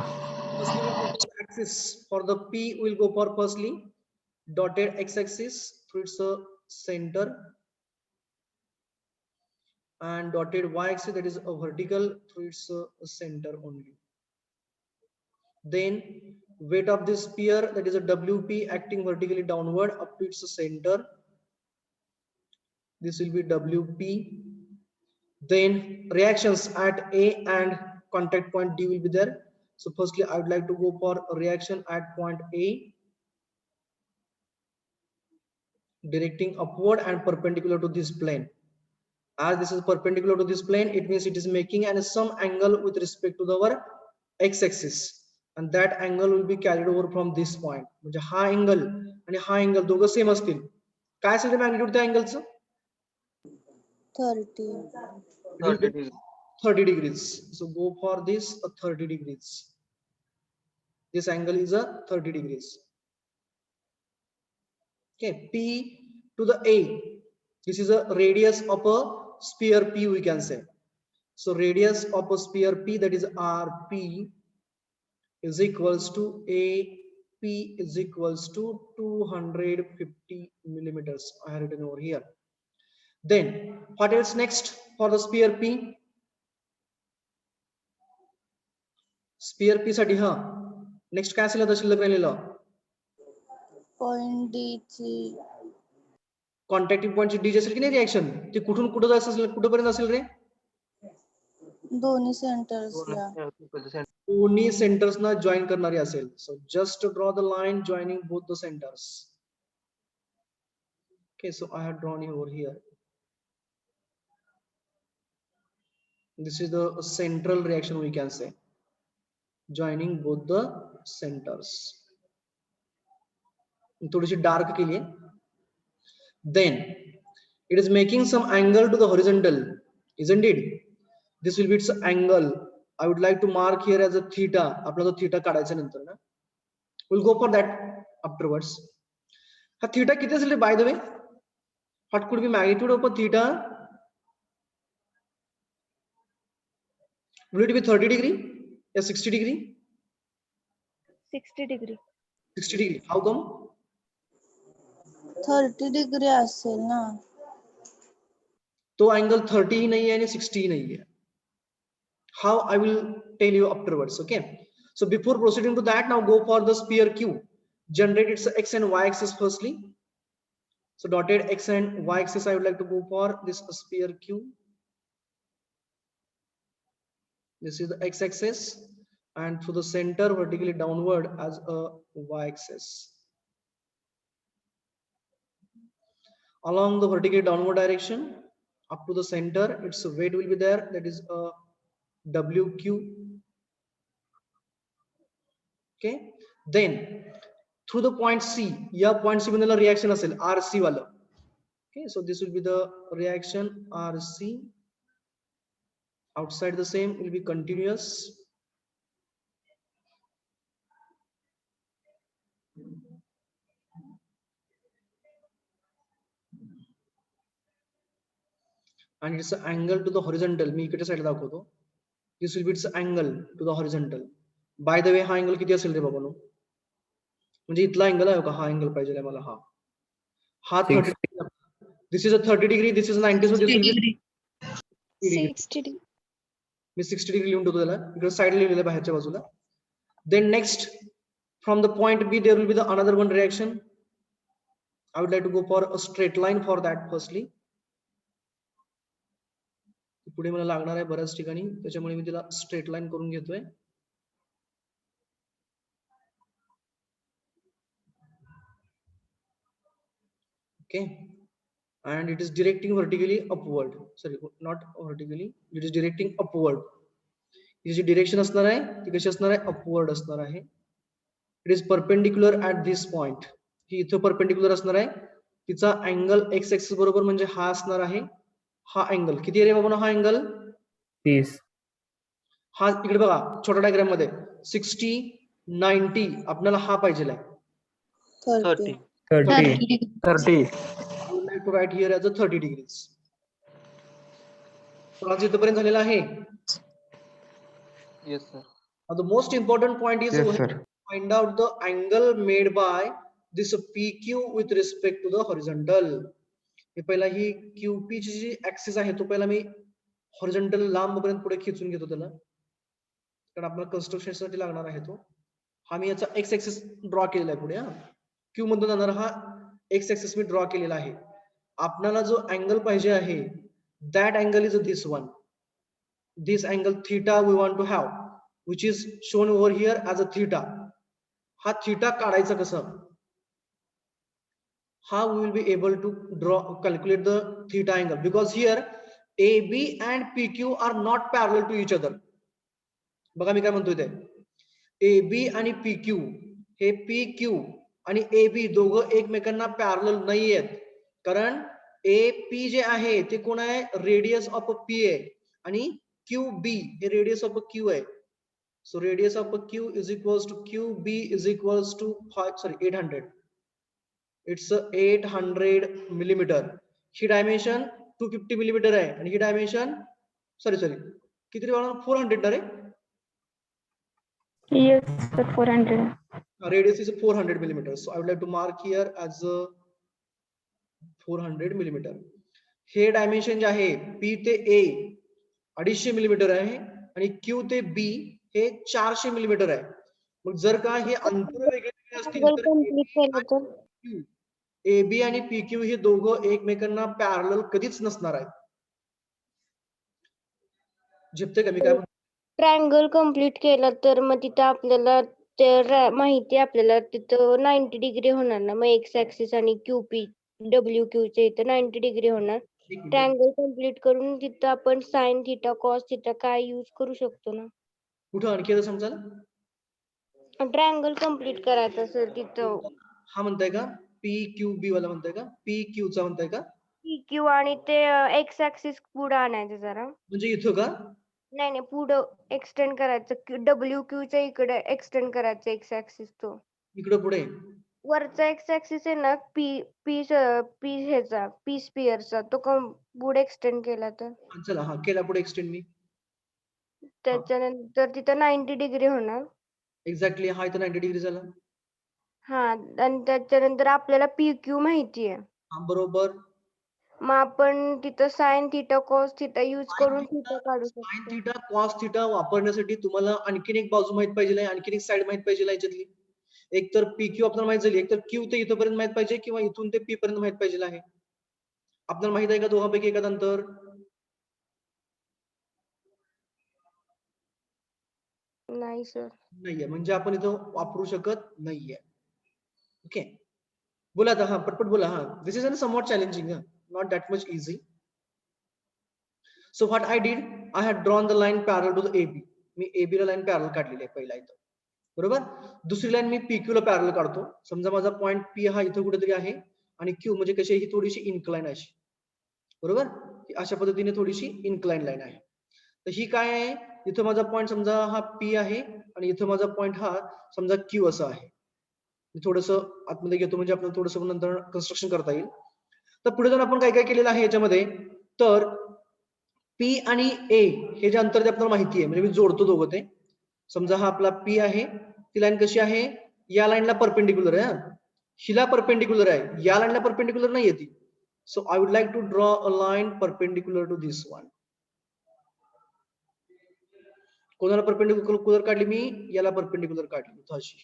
Firstly, we'll go for axis. For the P, we'll go for firstly dotted x-axis through its center, and dotted y-axis, that is a vertical, through its center only. Then weight of this sphere, that is a WP, acting vertically downward up to its center. This will be WP. Then reactions at A and contact point D will be there. So firstly, I would like to go for a reaction at point A, directing upward and perpendicular to this plane. As this is perpendicular to this plane, it means it is making some angle with respect to our x-axis, and that angle will be carried over from this point. म्हणजे हा angle आणि हा angle दोघं same असतील. काय असेल magnitude त्या अँगलचं? 30. 30 degrees. So go for this 30 degrees. This angle is a 30 degrees. Okay, P to the A. This is a radius of a sphere P, we can say. So radius of a sphere P, that is RP, is equals to AP is equals to 250 millimeters. I have written over here. Then what else next for the sphere P? Sphere P साठी हा next काय असेल आता शिल्लक राहिलेलं? Point D ची contacting पॉइंटची D असेल की नाही रिएक्शन, ती कुठून कुठं जायचं असेल, कुठपर्यंत असेल रे? दोन्ही सेंटर्सला. दोन्ही सेंटर्स ना जॉईन करणारी असेल. So just draw the line joining both the centres. Okay, so I have drawn it over here. This is the central reaction, we can say, joining both the centers. थोड़ी dark केली. Then it is making some angle to the horizontal, isn't it? This will be its angle. I would like to mark here as a theta. आपला तो theta काढायचा नंतर ना. We'll go for that afterwards. हा theta किती असेल by the way? What could be magnitude of a theta? Will it be 30 degree or 60 degree? 60 degree. 60 degree. How come? 30 degree असेल ना. तो angle 30 ही नहीं है आणि 60 ही नहीं है. How I will tell you afterwards. Okay. So before proceeding to that, now go for the sphere Q. Generate its x and y axis firstly. So dotted x and y axis, I would like to go for this sphere Q. This is the x axis, and through the center vertically downward as a y axis. Along the vertically downward direction up to the center, its weight will be there. That is a WQ. Okay. Then through the point C, या point C मधला reaction असेल RC वाला. Okay, so this will be the reaction RC. Outside the same will be continuous. And it's an angle to the horizontal. मी इकडे side दाखवतो. This will be its angle to the horizontal. By the way, हा angle किती असेल रे बाबांनो? म्हणजे इथला angle आहे का? हा angle पाहिजे मला हा. हा 30 degree. This is a 30 degree. This is 90. So this will be 60 degree. Me 60 degree लिहून ठेवतो त्याला. इकडे साईड लिहिलेलं आहे बाहेरच्या बाजूला. Then next, from the point B, there will be the another one reaction. I would like to go for a straight line for that firstly. पुढे मला लागणार आहे बऱ्याच ठिकाणी, त्याच्यामुळे मी तिला स्ट्रेट लाईन करून घेतोय. Okay, and it is directing vertically upward. Sorry, not vertically. It is directing upward. ही जी डिरेक्शन असणार आहे ती कशी असणार आहे? अपवर्ड असणार आहे. It is perpendicular at this point. ही इथं परपेंडिक्युलर असणार आहे. तिचा अँगल एक्स एक्सिस बरोबर म्हणजे हा असणार आहे. हा अँगल किती आहे रे बाबा? हा अँगल 30. हा इकडे बघा छोट्या डायग्राम मध्ये 60 90 आपल्याला हा पाहिजे आहे. 30. 30. 30. I would like to write here as a 30 degrees. So आज इथपर्यंत झालेला आहे. Yes, sir. Now the most important point is Yes, we have sir. to find out the angle made by this PQ with respect to the horizontal. हे पहिला ही QP ची जी axis आहे तो पहिला मी horizontal लांब पर्यंत पुढे खिचून घेतो त्याला, कारण आपल्याला कन्स्ट्रक्शन साठी लागणार आहे तो. हा मी याचा एक्स ऍक्सिस ड्रॉ केलेला आहे पुढे. क्यू मधून जाणार हा एक्स ऍक्सिस मी ड्रॉ केलेला आहे. आपल्याला जो अँगल पाहिजे आहे that angle is this one. This angle theta we want to have, which is shown over here as a theta. हा theta काढायचा कसं? How we will be able to calculate the theta angle, because here AB and PQ are not parallel to each other. बघा मी काय म्हणतोय ते, AB आणि PQ हे PQ आणि AB दोघं एकमेकांना पॅरलल नाही आहेत, कारण AP जे आहे ते कोण आहे? रेडियस ऑफ P आहे, आणि QB हे रेडियस ऑफ Q आहे. So radius of Q is equals to QB is equals to 800. It's 800 millimeter. He dimension 250 millimeter आहे, आणि ही डायमेन्शन सॉरी किती 400 ना रे? Yes, sir. 400. Radius is 400 millimeters. So I would like to mark here as a 400 millimeter. हे dimension जे आहे P ते A 250 millimetre आहे, आणि Q ते B हे 400 मिलीमीटर आहे. मग जर का हे अंतर वेगळे असतील तर AB आणि PQ हे दोघं एकमेकांना पॅरलल कधीच नसणार आहे. झेपते का मी काय म्हणतो? ट्रायंगल कम्प्लीट केला तर मग तिथं आपल्याला माहिती आपल्याला तिथं 90 डिग्री होणार ना, मग एक्स ऍक्सिस आणि QP WQ चे इथं 90 डिग्री होणार. ट्रायंगल कम्प्लीट करून तिथं आपण साइन थिटा कॉस थिटा काय यूज करू शकतो ना. कुठं आणखी एकदा समजाल? ट्रायंगल कम्प्लीट करायचं सर तिथं. हा म्हणताय का PQB वाला म्हणताय का? PQ चा म्हणताय का? PQ आणि ते एक्स ऍक्सिस पुढे आणायचं जरा. म्हणजे इथं का? नाही पुढं एक्सटेंड करायचं. WQ च्या इकडे एक्सटेंड करायचं एक्स ऍक्सिस. तो इकडं पुढे वरचा एक्स ऍक्सिस आहे ना, पी स्पिअरचा तो पुढे एक्सटेंड केला तर चला हा केला पुढे एक्सटेंड मी. त्याच्यानंतर तिथं 90 डिग्री होणार. एक्झॅक्टली हा इथं 90 डिग्री झाला. हा, आणि त्याच्यानंतर आपल्याला PQ माहिती आहे. हा बरोबर. मग आपण तिथं sine theta cos theta use करून थिटा काढू साइन शकतो. थिटा कॉस थिटा वापरण्यासाठी तुम्हाला आणखीन एक बाजू माहित पाहिजे, आणखीन एक साइड माहित पाहिजे याच्यातली. एक तर पी क्यू आपल्याला माहित झाली, एक तर क्यू ते इथपर्यंत माहित पाहिजे किंवा इथून ते पी पर्यंत माहित पाहिजे आहे. आपल्याला माहित आहे का दोघांपैकी एखादं अंतर? नाही सर. नाहीये, म्हणजे आपण इथं वापरू शकत नाहीये. ओके, बोला आता. हा, पटपट बोला. हा, this is somewhat challenging, not that much easy. So what I did, I had drawn the line parallel to the AB. मी AB ला लाईन पॅरल काढलेली आहे पहिला इथं, बरोबर. दुसरी लाईन मी PQ ला पॅरल काढतो. समजा माझा पॉइंट P हा इथं कुठेतरी आहे आणि Q म्हणजे कशी ही थोडीशी इन्क्लाइन अशी, बरोबर. अशा पद्धतीने थोडीशी इन्क्लाइन लाईन आहे. तर ही काय आहे, इथं माझा पॉइंट समजा हा P आहे आणि इथं माझा पॉइंट हा समजा Q असा आहे. थोडस आतमध्ये घेतो म्हणजे आपल्याला थोडस नंतर कन्स्ट्रक्शन करता येईल. तर पुढे जाऊन आपण काय काय केलेलं आहे याच्यामध्ये, तर P आणि A हे जे अंतर ते आपल्याला माहिती आहे, म्हणजे मी जोडतो दोघं ते. समजा हा आपला P आहे, ती लाईन कशी आहे, या लाईनला परपेंडिक्युलर आहे, हिला परपेंडिक्युलर आहे, या लाईनला परपेंडिक्युलर नाहीये ती. So I would like to draw a line perpendicular to this one. कोणाला परपेंडिक्युलर काढली मी, याला परपेंडिक्युलर काढली अशी,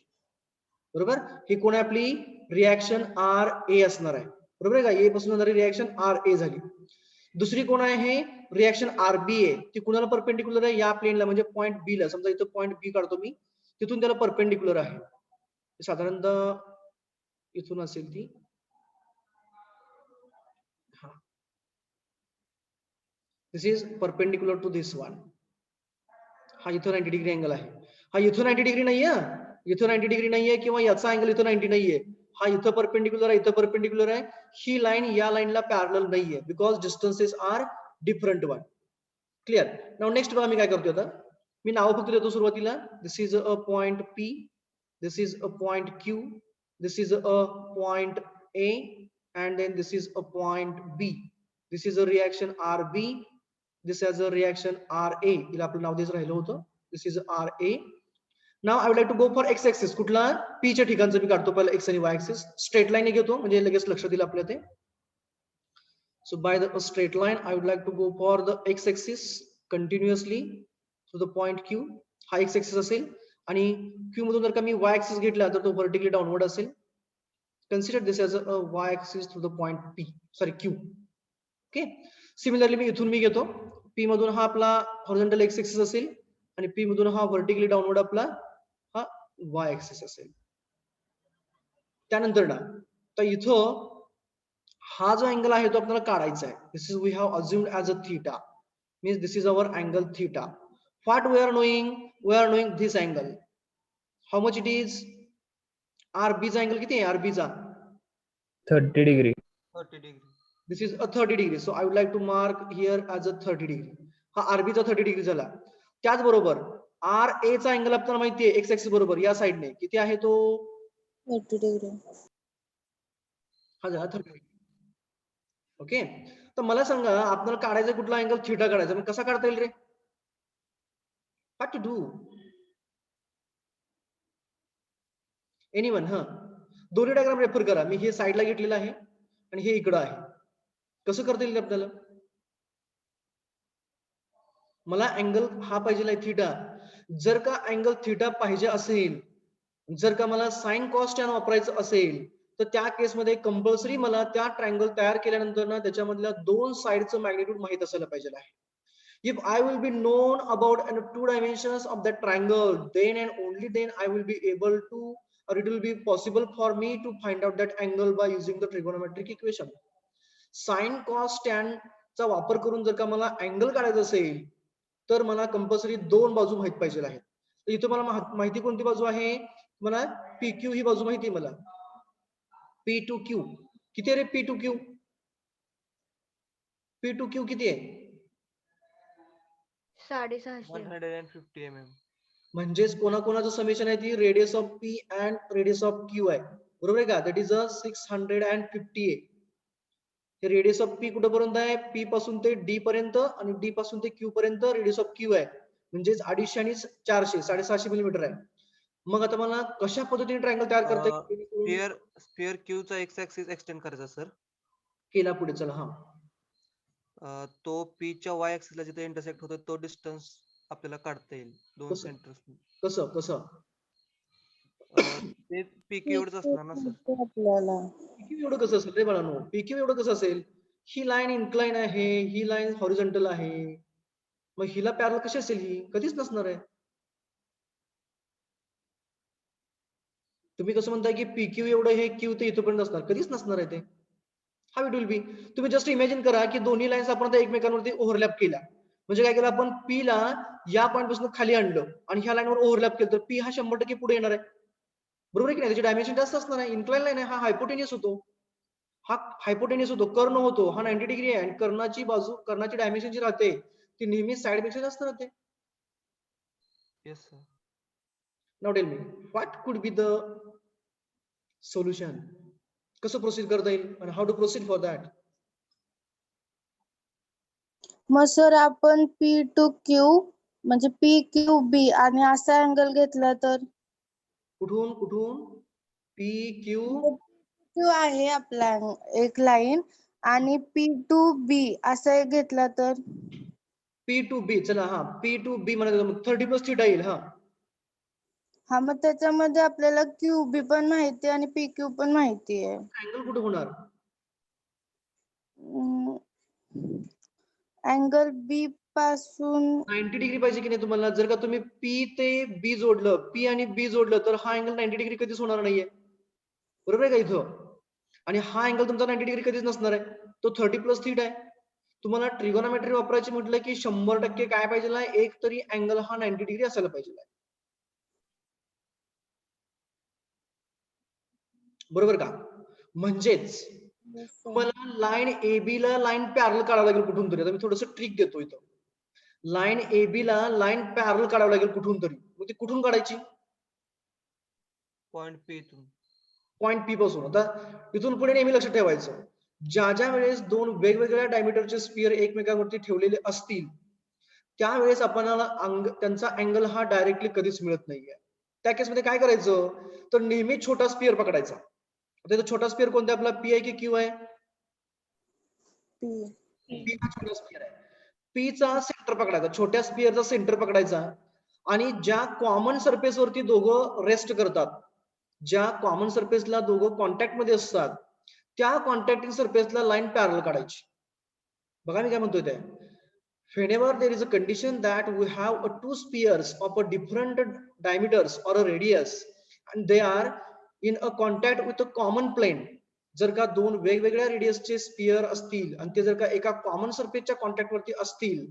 बरोबर. ही कोण आहे आपली रिएक्शन आर ए असणार आहे, बरोबर आहे का. ए पासून होणारी रिएक्शन आर ए झाली. दुसरी कोण आहे रिएक्शन आर बी ए, ती कुणाला परपेंडिक्युलर आहे, या प्लेनला म्हणजे पॉइंट बी ला. समजा इथं पॉइंट बी काढतो मी, तिथून त्याला परपेंडिक्युलर आहे. साधारणतः इथून असेल ती, this is perpendicular to this one. हा इथं 90 डिग्री अँगल आहे. हा इथं 90 डिग्री नाहीये, इथं 90 डिग्री नाहीये, किंवा याचा अँगल इथं 90 नाहीये. हा इथं परपेंडिक्युलर आहे, इथं परपेंडिक्युलर आहे. ही लाईन या लाईनला पॅरलल नाहीये, because distances are different one. Clear. Now next बघा मी काय करतोय आता, मी नाव फक्त देतो सुरुवातीला. This is a point P, this is a point Q, this is a point A, and then this is a point B. This is a reaction RB, this has a reaction RA. इला आपलं नाव द्यायचं राहिलं होतं. This is RA. Now I would like to go for x axis. कुठला P च्या ठिकाणचं मी काढतो पहिला x आणि y axis. स्ट्रेट लाईन घेतो म्हणजे लगेच लक्ष दिलं आपल्या ते. So by the straight line, I would like to go for the x-axis continuously to the point Q. हा x-axis असेल आणि Q मधून जर का मी y-axis घेतला तर तो vertically downward असेल. Consider this as a y-axis to the point P, sorry Q. Okay. Similarly मी इथून मी घेतो P मधून हा आपला horizontal x-axis असेल आणि P मधून हा vertically downward आपला हा y-axis असेल. त्यानंतर ना तर इथं हा जो अँगल आहे तो आपल्याला काढायचा आहे. This is we have assumed as a theta, means this is our angle theta. What we are knowing, we are knowing this angle. How much it is, R चा अँगल किती आहे, आर चा 30 degree. 30 degree. This is a 30 degree. So I would like to mark here as a 30 degree. हा RB चा 30 degree झाला. त्याचबरोबर R A चा angle आपल्याला माहिती आहे एक्स ऍक्सिस बरोबर या साइडने किती आहे तो, 80 degree. हा झाला 30 डिग्री. ओके. तर मला सांगा आपल्याला काढायचा कुठला अँगल, थीटा काढायचा, मग कसा काढता येईल रे, व्हॉट टू डू, एनीवन. हा, दोन्ही डायग्राम रेफर करा. मी हे साइडला घेतलेलं आहे आणि हे इकडं आहे. कसं करता येईल आपल्याला, मला अँगल हा पाहिजे थीटा. जर का अँगल थीटा पाहिजे असेल, जर का मला साइन कॉस टॅन वापरायचं असेल, तर त्या केसमध्ये कंपल्सरी मला त्या ट्रायंगल तयार केल्यानंतर ना त्याच्यामधल्या दोन साइडचं मॅग्निट्यूड माहित असायला पाहिजे आहे. If I will be known about two dimensions of that triangle, then and only then I will be able to, or it will be possible for me to find out that angle by using the trigonometric equation. Sin cos tan चा वापर करून जर का मला angle काढायचा असेल तर मला कंपल्सरी दोन बाजू माहित पाहिजे आहेत. तर इथे मला माहिती कोणती बाजू आहे, मला PQ ही बाजू माहिती आहे मला. P2Q किती आहे रे, P2Q, P2Q किती आहे, 650. 150 mm. म्हणजेच कोणाकोणाचं समेशन आहे ती radius of P and radius of Q आहे, बरोबर आहे का. That is a 650. हे रेडियस ऑफ P कुठपर्यंत आहे, P पासून ते D पर्यंत आणि D पासून ते Q पर्यंत रेडियस ऑफ Q आहे. म्हणजेच 250 आणि 400 750 मिलीमीटर आहे. मग आता मला कशा पद्धतीने ट्रायंगल तयार करता येईल, स्फिअर Q चा x axis एक्सटेंड करायचा सर. केला पुढे चला. हा, तो P च्या y axis ला जिथे इंटरसेक्ट होतो तो डिस्टन्स आपल्याला काढता येईल दोन कसं? सेंटर्स. कसं कसं ते PQ एवढंच असणार ना सर? आपल्याला PQ एवढं कसं असेल रे बाळांनो? PQ एवढं कसं असेल? ही लाईन इन्क्लाइन आहे, ही लाईन हॉरिझॉन्टल आहे. मग हिला पॅरल कशी असेल ही? कधीच नसणार आहे. तुम्ही कसं म्हणताय की PQ एवढं हे Q ते इथपर्यंत असणार, कधीच नसणार आहे ते. How it will be? तुम्ही जस्ट इमॅजिन करा की दोन्ही लाईन्स आपण आता एकमेकांवरती ओव्हरलॅप केल्या. म्हणजे काय केलं आपण P ला या पॉइंट पासून खाली आणलं आणि ह्या लाईनवर ओव्हरलॅप केलं तर P हा 100% पुढे येणार आहे. बरोबर आहे की नाही? त्याची डायमेन्शन जास्त असणार आहे. इन्क्लाइन लाईन आहे, हा हायपोटेनियस होतो. हा हायपोटेनियस होतो, कर्ण होतो, हा 90 डिग्री आहे आणि कर्णाची बाजू, कर्णाची डायमेन्शन जी राहते ती नेहमी साइड पेक्षा जास्त राहते. Yes sir. Now tell me what could be the solution? कसं प्रोसीड करता येईल आणि how to proceed for that? मग सर आपण P to Q म्हणजे PQB आणि असा अँगल घेतला तर कुठून कुठून? PQ Q आहे आपला एक लाईन आणि P to B असं एक घेतला तर P to B, चला हा P to B म्हणायचं 30 + थीटा येईल. हा हा, मग त्याच्यामध्ये आपल्याला QB पण माहिती आहे आणि PQ पण माहिती आहे. अँगल कुठे होणार? अँगल B पासून 90 डिग्री पाहिजे की नाही तुम्हाला? जर का तुम्ही P ते B जोडलं, P आणि B जोडलं तर हा अँगल 90 डिग्री कधीच होणार नाहीये. बरोबर आहे का इथं? आणि हा अँगल तुमचा 90 डिग्री कधीच नसणार आहे. तो 30 + थीटा आहे. तुम्हाला ट्रिगोनोमेट्री वापरायची म्हटलं की 100% काय पाहिजे आहे? एक तरी अँगल हा 90 डिग्री असायला पाहिजे आहे. बरोबर का? म्हणजेच तुम्हाला लाईन AB ला लाईन पॅरल काढावं लागेल कुठून तरी. आता मी थोडंसं ट्रिक देतो इथं. लाईन AB ला लाईन पॅरल काढावं लागेल कुठून तरी. मग ती कुठून काढायची? पॉइंट P तून. पॉइंट P पासून. आता इथून पुढे नेहमी लक्षात ठेवायचं, ज्या वेळेस दोन वेगवेगळ्या डायमीटरचे स्पियर एकमेकांवरती ठेवलेले असतील त्यावेळेस आपल्याला त्यांचा अँगल हा डायरेक्टली कधीच मिळत नाहीये. त्या केसमध्ये काय करायचं, तर नेहमी छोटा स्पियर पकडायचा. आता इथं छोटा स्पियर कोणता आपला? P आहे की Q आहे? P हा छोटा स्पियर आहे. P चा सेंटर पकडायचा, छोट्या स्पियरचा सेंटर पकडायचा आणि ज्या कॉमन सरफेस वरती दोघं रेस्ट करतात, ज्या कॉमन सरफेसला दोघं कॉन्टॅक्ट मध्ये असतात त्या कॉन्टॅक्टिंग सरफेसला लाईन पॅरल काढायची. बघा मी काय म्हणतोय ते. Whenever there is a condition that we have two spheres of a different diameters or a radius and they are in a contact with a common plane, जर का दोन वेगवेगळ्या रेडियसचे स्पियर असतील आणि ते जर का एका कॉमन सरफेसच्या कॉन्टॅक्ट वरती असतील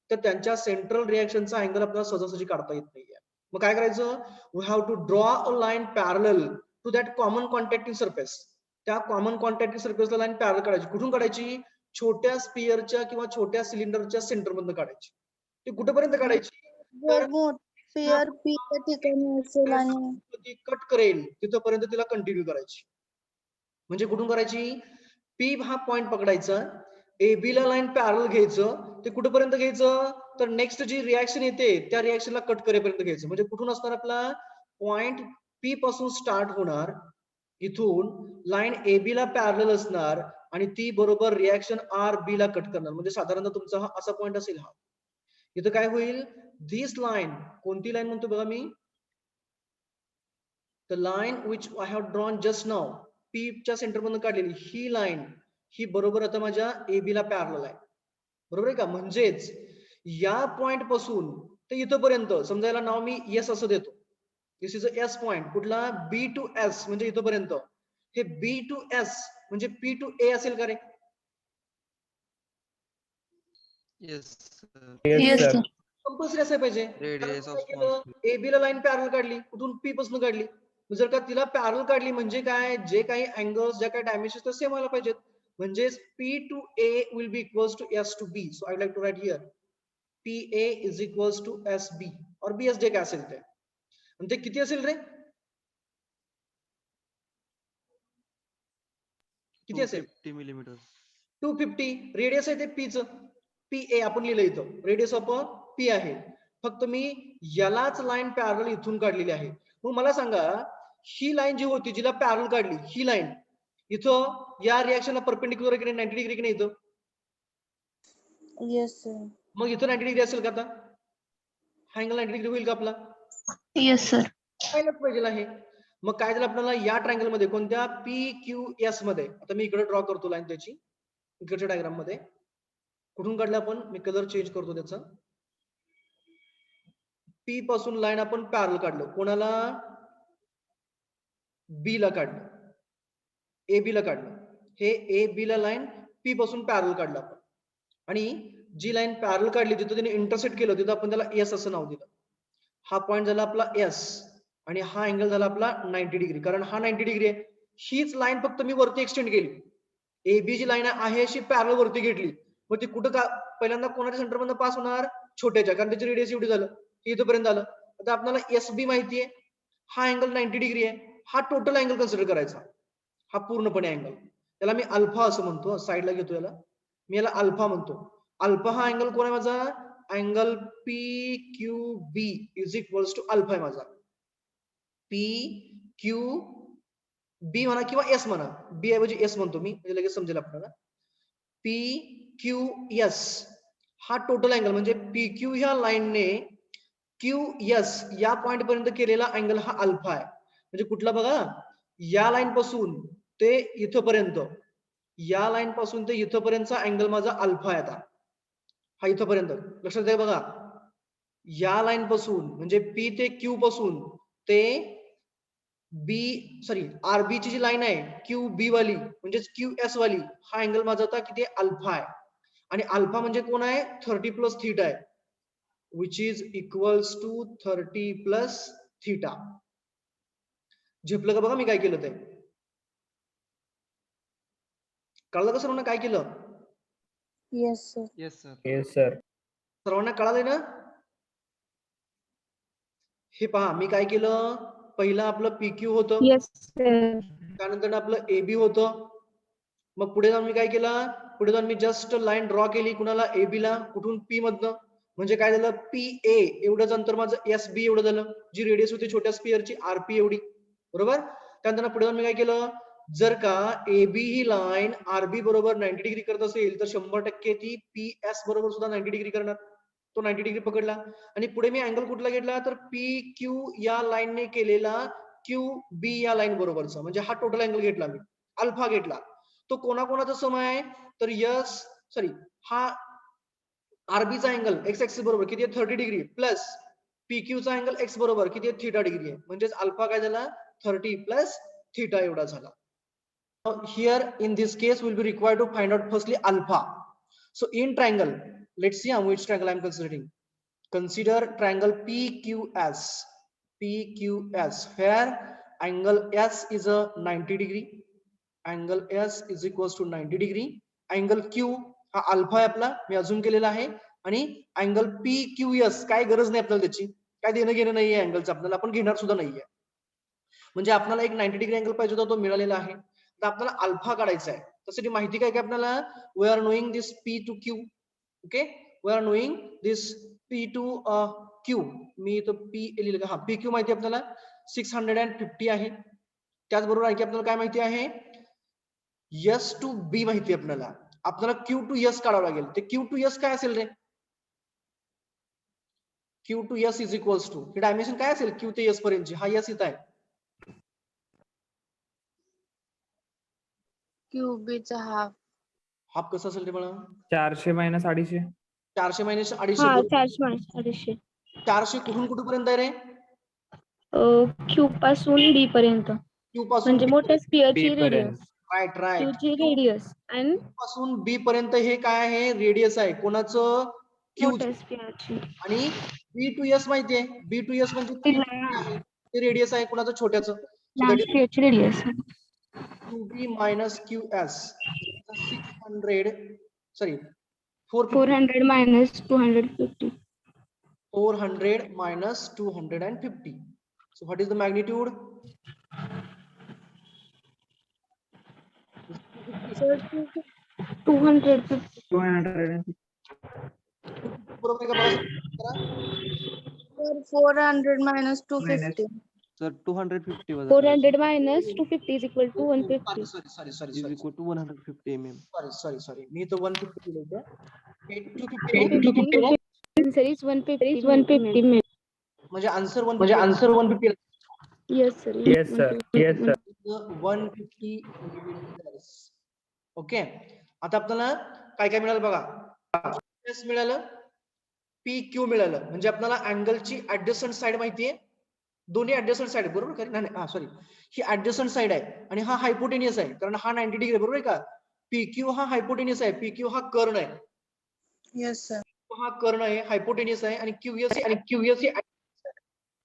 तर त्यांच्या सेंट्रल रिएक्शनचा अँगल आपल्याला सहजासहजी काढता येत नाहीये. मग काय करायचं? We have to draw a line parallel to that common contacting surface. त्या कॉमन कॉन्टॅक्टिंग सरफेसला लाईन पॅरल काढायची. कुठून काढायची? छोट्या स्पियरच्या किंवा छोट्या सिलेंडरच्या सेंटर मधून काढायची. ती कुठेपर्यंत काढायची? तर स्पियर P च्या ठिकाणी असेल आणि कट करेल तिथपर्यंत तिला कंटिन्यू करायची. म्हणजे कुठून करायची? P हा पॉइंट पकडायचा, AB ला लाईन पॅरल घ्यायचं, ते कुठेपर्यंत घ्यायचं? तर नेक्स्ट जी रिएक्शन येते त्या रिएक्शनला कट करेपर्यंत घ्यायचं. म्हणजे कुठून असणार आपला पॉइंट P पासून स्टार्ट होणार, इथून लाईन AB ला पॅरल असणार आणि ती बरोबर रिएक्शन RB ला कट करणार. म्हणजे साधारणतः तुमचा हा असा पॉइंट असेल. हा इथं काय होईल? दिस लाईन, कोणती लाईन म्हणतो बघा मी? The line which I have drawn just now, P च्या सेंटर मधून काढलेली ही लाईन ही बरोबर आता माझ्या AB ला पॅरलल आहे. बरोबर आहे का? म्हणजेच या पॉइंट पासून ते इथपर्यंत, समजा याला नाव मी S असं देतो. This is a S point. कुठला? B to S म्हणजे इथपर्यंत. हे B to S म्हणजे P to A असेल का रे? येस. Yes, sir. कंपल्सरी असायला पाहिजे. Radius of small. AB ला लाईन पॅरल काढली, कुठून? P पासून काढली. जर का तिला पॅरल काढली म्हणजे काय? जे काही अँगल्स, ज्या काही डायमेन्शन्स ते सेम व्हायला पाहिजेत. म्हणजे P to A will be equals to S to B. So I would like to write here PA is equals to SB or BS जे काय असेल ते. आणि ते किती असेल रे? किती असेल? 250 मिलीमीटर. 250. रेडियस आहे ते P चं. PA आपण लिहिलं इथं. रेडियस ऑफ P आहे. फक्त मी यालाच लाईन पॅरल इथून काढलेली आहे. मग मला सांगा, ही लाईन जी होती जिला पॅरल काढली, ही लाईन इथं या रिएक्शनला परपेंडिक्युलर की नाही? 90 डिग्री की नाही इथं? Yes sir. मग इथं 90 डिग्री असेल का आता? हा अँगल 90 डिग्री होईल का आपला? Yes, sir. पाहिलंच पाहिजे आहे. मग काय झालं आपल्याला या ट्रायंगल मध्ये कोणत्या PQS मध्ये, आता मी इकडे ड्रॉ करतो लाईन त्याची इकडच्या डायग्राम मध्ये. कुठून काढलं आपण? मी कलर चेंज करतो त्याचा. P पासून लाईन आपण पॅरल काढलं. कोणाला? B ला काढलं. AB ला काढलं. हे AB ला लाईन P पासून पॅरल काढलं आपण. आणि जी लाईन पॅरल काढली तिथं त्याने इंटरसेक्ट केलं, तिथं आपण त्याला S असं नाव दिलं. हा पॉइंट झाला आपला S आणि हा अँगल झाला आपला 90 डिग्री, कारण हा 90 डिग्री आहे. हीच लाईन फक्त मी वरती एक्सटेंड केली. AB जी लाईन आहे अशी पॅरल वरती घेतली. मग ती कुठं का पहिल्यांदा कोणाच्या सेंटर मधून पास होणार? छोट्याच्या, कारण त्याची रेडियस एवढी झालं, इथपर्यंत आलं. आता आपल्याला SB माहिती आहे, हा अँगल 90 डिग्री आहे. हा टोटल अँगल कन्सिडर करायचा, हा पूर्णपणे अँगल. त्याला मी अल्फा असं म्हणतो, साईडला घेतो याला, मी याला अल्फा म्हणतो. अल्फा हा अँगल कोण आहे माझा? Angle PQB is equals to alpha आहे माझा. PQB म्हणा किंवा S म्हणा, B ऐवजी S म्हणतो मी, म्हणजे लगेच समजेल आपल्याला. PQS हा टोटल अँगल, म्हणजे PQ ह्या लाईनने QS या पॉइंट पर्यंत केलेला अँगल हा अल्फा आहे. म्हणजे कुठला बघा, या लाईन पासून ते इथपर्यंत, या लाईन पासून ते इथपर्यंतचा अँगल माझा अल्फा आहे. आता हा इथपर्यंत लक्षात द्या बघा, या लाईन पासून म्हणजे P ते Q पासून ते RB ची जी लाईन आहे QB वाली म्हणजे QS वाली, हा अँगल माझा आता किती? अल्फा आहे. आणि अल्फा म्हणजे कोण आहे? 30 प्लस थीटा आहे, which is equals to 30 plus theta. झेपलं का बघा मी काय केलं ते? कळलं का सर्वांना काय केलं? Yes sir. Yes sir. Yes sir. सर्वांना कळालंय ना? हे पहा मी काय केलं, पहिलं आपलं PQ होतं, Yes, sir. त्यानंतर आपलं AB होतं. मग पुढे जाऊन मी काय केलं, पुढे जाऊन मी जस्ट लाईन ड्रॉ केली. कुणाला? AB ला. कुठून? P मधनं. म्हणजे काय झालं, PA एवढंच अंतर माझं SB एवढं झालं, जी रेडियस होती छोट्या स्पिअरची RP एवढी, बरोबर. त्यानंतर पुढे जाऊन मी काय केलं, जर का AB ही लाईन RB बरोबर 90 डिग्री करत असेल तर 100% ती PS बरोबर सुद्धा 90 डिग्री करणार. तो 90 डिग्री पकडला. आणि पुढे मी अँगल कुठला घेतला, तर PQ या लाईनने केलेला QB या लाईन बरोबरचा, म्हणजे हा टोटल अँगल घेतला मी, अल्फा घेतला. तो कोणाकोणाचा सम आहे, तर हा RB चा अँगल x ऍक्सिस बरोबर किती आहे? 30 डिग्री, प्लस PQ चा अँगल x बरोबर किती आहे? थीटा डिग्री आहे. म्हणजेच अल्फा काय झाला? 30 प्लस थीटा एवढा झाला. Here in this case we'll be required to find out firstly alpha. So in triangle, let's see which triangle I'm considering. Consider triangle PQS. PQS where angle S is a 90 degree. Angle S is equals to 90 degree. Angle Q हा alpha आहे आपला, मी अजून केलेला आहे. आणि angle PQS काय गरज नाही आपल्याला, त्याची काय देणं घेणं नाहीये अँगलचं, आपल्याला आपण घेणार सुद्धा नाहीये. म्हणजे आपल्याला एक 90 डिग्री अँगल पाहिजे होता, तो मिळालेला आहे. तर आपल्याला अल्फा काढायचा आहे. त्यासाठी माहिती काय काय आपल्याला, we are knowing this P to Q. Okay, we are knowing this P to Q. मी इथं P लिहिलं का? हा PQ माहिती आपल्याला 650 आहे. त्याचबरोबर आणखी आपल्याला काय माहिती आहे, S टू B माहिती आपल्याला. आपल्याला Q टू S काढावं लागेल. ते Q टू S काय असेल रे? Q to S is equals to, हे डायमेन्शन काय असेल Q ते S पर्यंतची? हा S इथं आहे. QB चा हाफ. हाफ कसं असेल ते मला? 400 मायनस 250. 400 मायनस 250. हा 400. 400 कुठून कुठपर्यंत आहे रे? Q पासून B पर्यंत, Q पासून म्हणजे मोठ्या स्पिअरची B पर्यंत. Radius, right Q right. ची रेडियस आणि पासून B पर्यंत हे काय आहे? रेडियस आहे. कोणाचं? Q. मोठ्या स्पिअरची आणि B टू S माहिती आहे. B टू S म्हणजे ते रेडियस आहे कोणाचं? छोट्याचं. So that is स्पिअरची radius. QB minus QS. 600, sorry, 450. 400 minus 250. 400 minus 250. So what is the magnitude? Sir 250. 250. बरोबर आहे का बघा? 400 minus 250. सर 250 वजा 400 minus 250 is equal to 150. is equal to 150 mm. Sorry मी तो 150 लिहिलं होतं. 250. Answer is 150 mil. म्हणजे answer 150. Yes, sir. Yes, sir. Yes, sir. 150 millimeters. Okay, आता आपल्याला काय काय मिळालं बघा. PS मिळालं, PQ मिळालं, म्हणजे आपल्याला अँगलची ऍडजस्टंट साइड माहितीये, दोन्ही ऍडजस्टंट साइड बरोबर का? नाही सॉरी, ही ऍडजस्टंट साइड आहे आणि हा हायपोटेनियस आहे, कारण हा 90 डिग्री बरोबर आहे का? PQ हा हायपोटेनियस आहे, PQ हा कर्ण आहे. Yes sir. हा कर्ण आहे, हायपोटेनियस आहे, आणि QS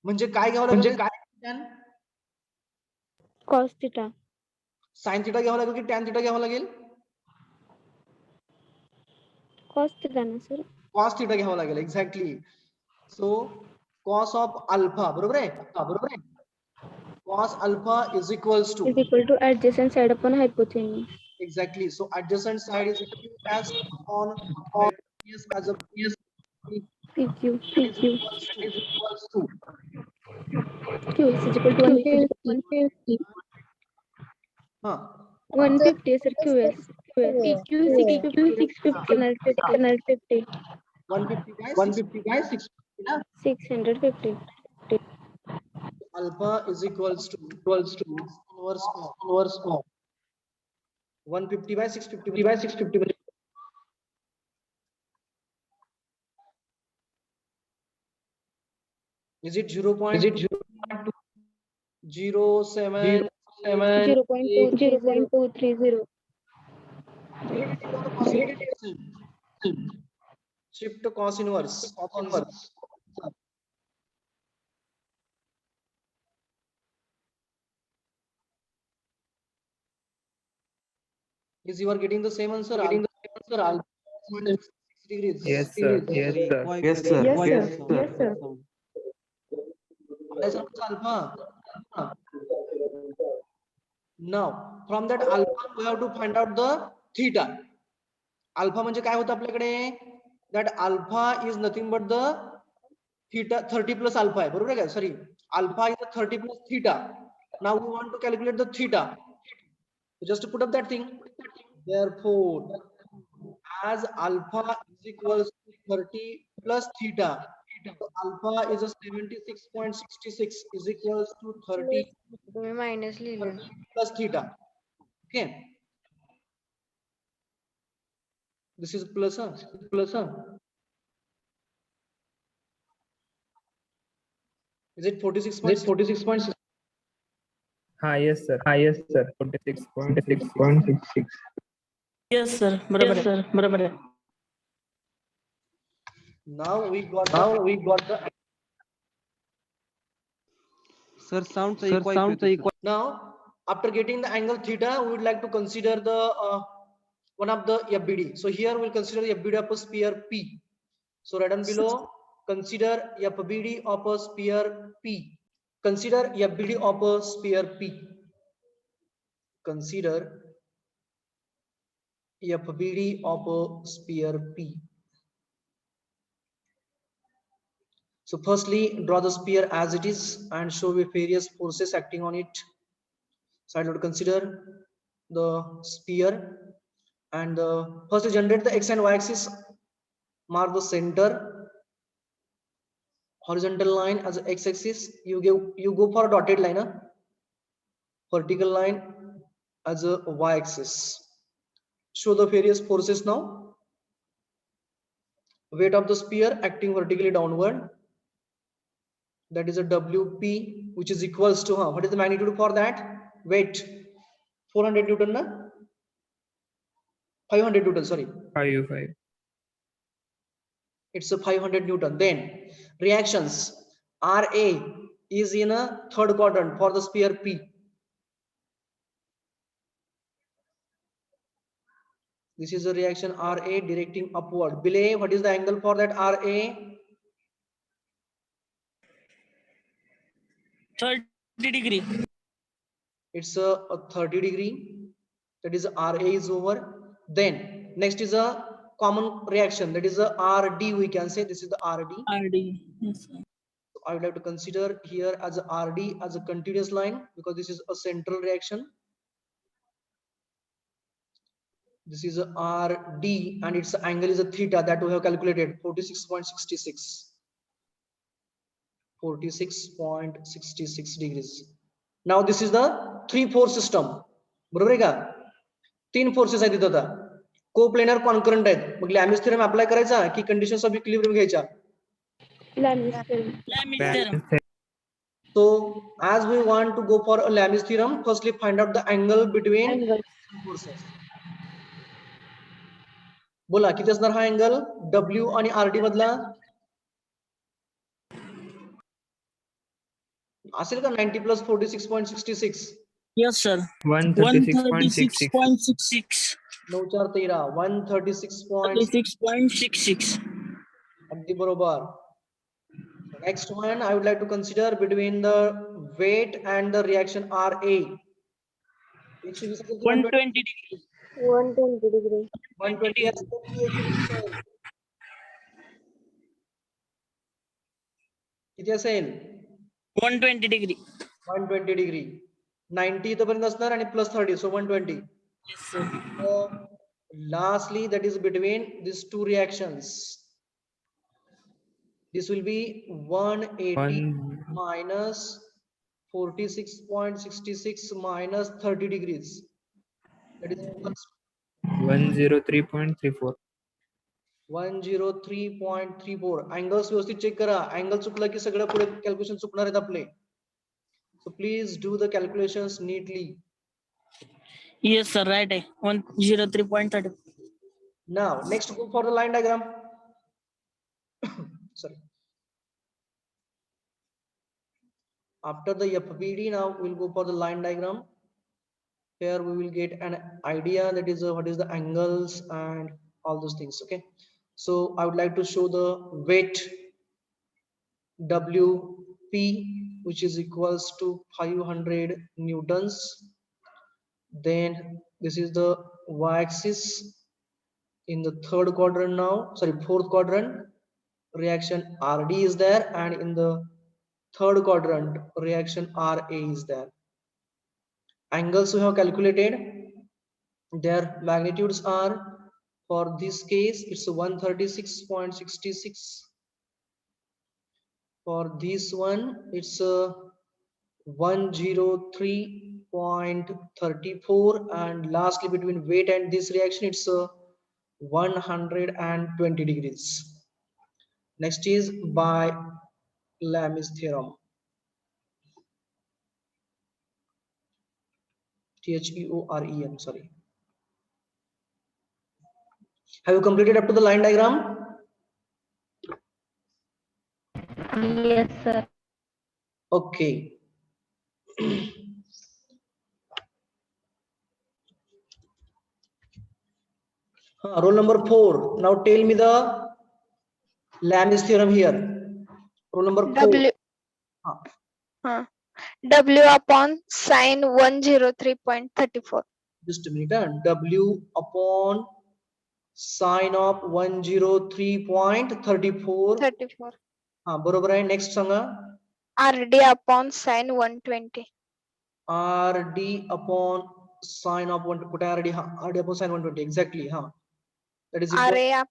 म्हणजे काय घ्यावं लागेल? Cos theta. साइन थिटा घ्यावं लागेल की टॅन थिटा घ्यावं लागेल? Cos theta ना sir. कॉस थिटा घ्यावं लागेल. Exactly. So cos of alpha बरोबर आहे, बरोबर आहे. Cos alpha is equals to, Is equal to adjacent side upon hypotenuse. Exactly. So adjacent side is as on as a PQ. is equals to Q is equal to 150. हा 150 sir. QS. PQ is equal to 650. 150 by 6 ना. 650. Alpha is equals to inverse of 150 by 650 is it 0.07 0.230. shift cos inverse. Is you are getting the same answer? Alpha 6 degrees. Yes, sir. Yes, sir. Yes, sir. Yes, sir. Alpha. Now from that alpha we have to find out the theta. Alpha म्हणजे काय होतं आपल्याकडे? That alpha is nothing but the theta 30 plus alpha आहे, बरोबर आहे का? Sorry, alpha is 30 plus theta. Now we want to calculate the theta. So just to put up that thing. Therefore, as alpha is equals to 30 plus theta, so alpha is a 76.66 is equals to 30 तुम्ही minus लिहिलं. plus theta. Okay, this is plus huh? Is it 46.6? Yes, sir. Yes, sir. 46.66. Yes, sir. बरोबर आहे. Now we got the Sir, sound चा equal. now after getting the angle theta, we would like to consider the one of the FBD. So here we'll consider the FBD of a sphere P. So write down below, consider FBD of a sphere P. Consider FBD of a sphere P. Consider FBD of a sphere P. So firstly, draw the sphere as it is and show the various forces acting on it. So I will consider the sphere and first generate the x and y axis. Mark the center, horizontal line as x axis. You go for a dotted line, vertical line as a y axis. Show the various forces now. Weight of the sphere acting vertically downward. That is a WP, which is equals to what is the magnitude for that? Weight 400 Newton, na? 500 Newton, sorry. 5. It's a 500 Newton. Then reactions, RA is in a third quadrant for the sphere P. This is a reaction RA directing upward. Belay, what is the angle for that RA? 30 degree. It's a 30 degree. That is RA is over. Then next is a common reaction, that is a RD. We can say this is the RD. Yes, sir. So I would like to consider here as a RD as a continuous line because this is a central reaction. This is a RD and its angle is a theta that we have calculated 46.66. 46.66 degrees. Now this is the 3-4 system. बरोबर आहे का? 3 forces आहेत तिथं आता. Coplanar concurrent आहेत. मग लॅमिस theorem apply करायचा की conditions of equilibrium घ्यायच्या? Lami's theorem. Lami's theorem. So as we want to go for a Lami's theorem, firstly find out the angle between Angle. forces. बोला किती असणार हा अँगल W आणि RD मधला? असेल का 90 plus 46.66? Yes, sir. 136.66. 136.66. 9 4 13 136. 36.66. अगदी बरोबर. Next one I would like to consider between the weight and the reaction RA. 120 degree. 120 degree. 120 असेल की 120 असेल? किती असेल? 120 degree. 120 degree. 90 इथपर्यंत असणार आणि plus 30, so 120. Yes, sir. Lastly, that is between these two reactions. This will be 180 minus 46.66 minus 30 degrees. That is 103.34. 103.34. Angles व्यवस्थित check करा. Angle चुकला की सगळं पुढे कॅल्क्युलेशन चुकणार आहेत आपले. So please do the calculations neatly. Yes, sir. Right. 103.30. Now, next go for the line diagram. Sorry. After the FPD, now we'll go for the line diagram. Here we will get an idea that is what is the angles and all those things. Okay. So I would like to show the weight WP, which is equals to 500 newtons. Then this is the y-axis in the third quadrant now, sorry, fourth quadrant. Reaction RD is there, and in the third quadrant reaction RA is there. Angles we have calculated, their magnitudes are, for this case it's 136.66. For this one it's 103.34, and lastly between weight and this reaction it's 120 degrees. Next is by Lami's theorem. THEOREM, sorry. Have you completed up to the line diagram? Yes, sir. Okay. Roll number 4. Now tell me the Lami's theorem here. Roll number 4. W upon sine 103.34. Just a minute. W upon sine of 103.34. 34. बरोबर आहे. Next Sanga. RD upon sine 120. RD upon sine of 1, कुठे RD? RD upon sine 120 exactly. That is equal.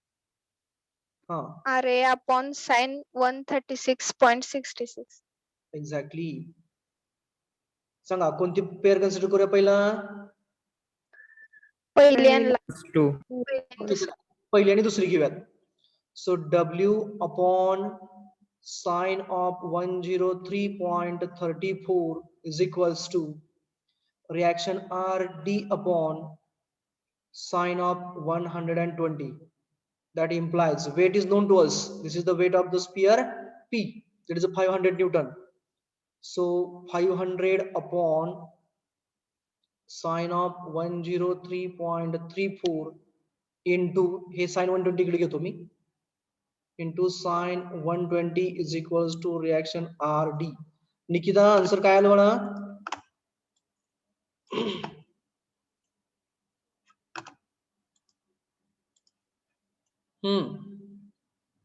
RA upon sine 136.66. Exactly. सांगा कोणती pair consider करूया पहिला? पहिली आणि Two. पहिली आणि दुसरी घेऊयात. So W upon sine of 103.34 is equals to reaction RD upon sine of 120. That implies weight is known to us. This is the weight of the sphere P. That is a 500 Newton. So 500 upon sine of 103.34 into hey sine 120 कडे घेतो मी, into sine 120 is equals to reaction RD. Nikita answer काय आलं बघा?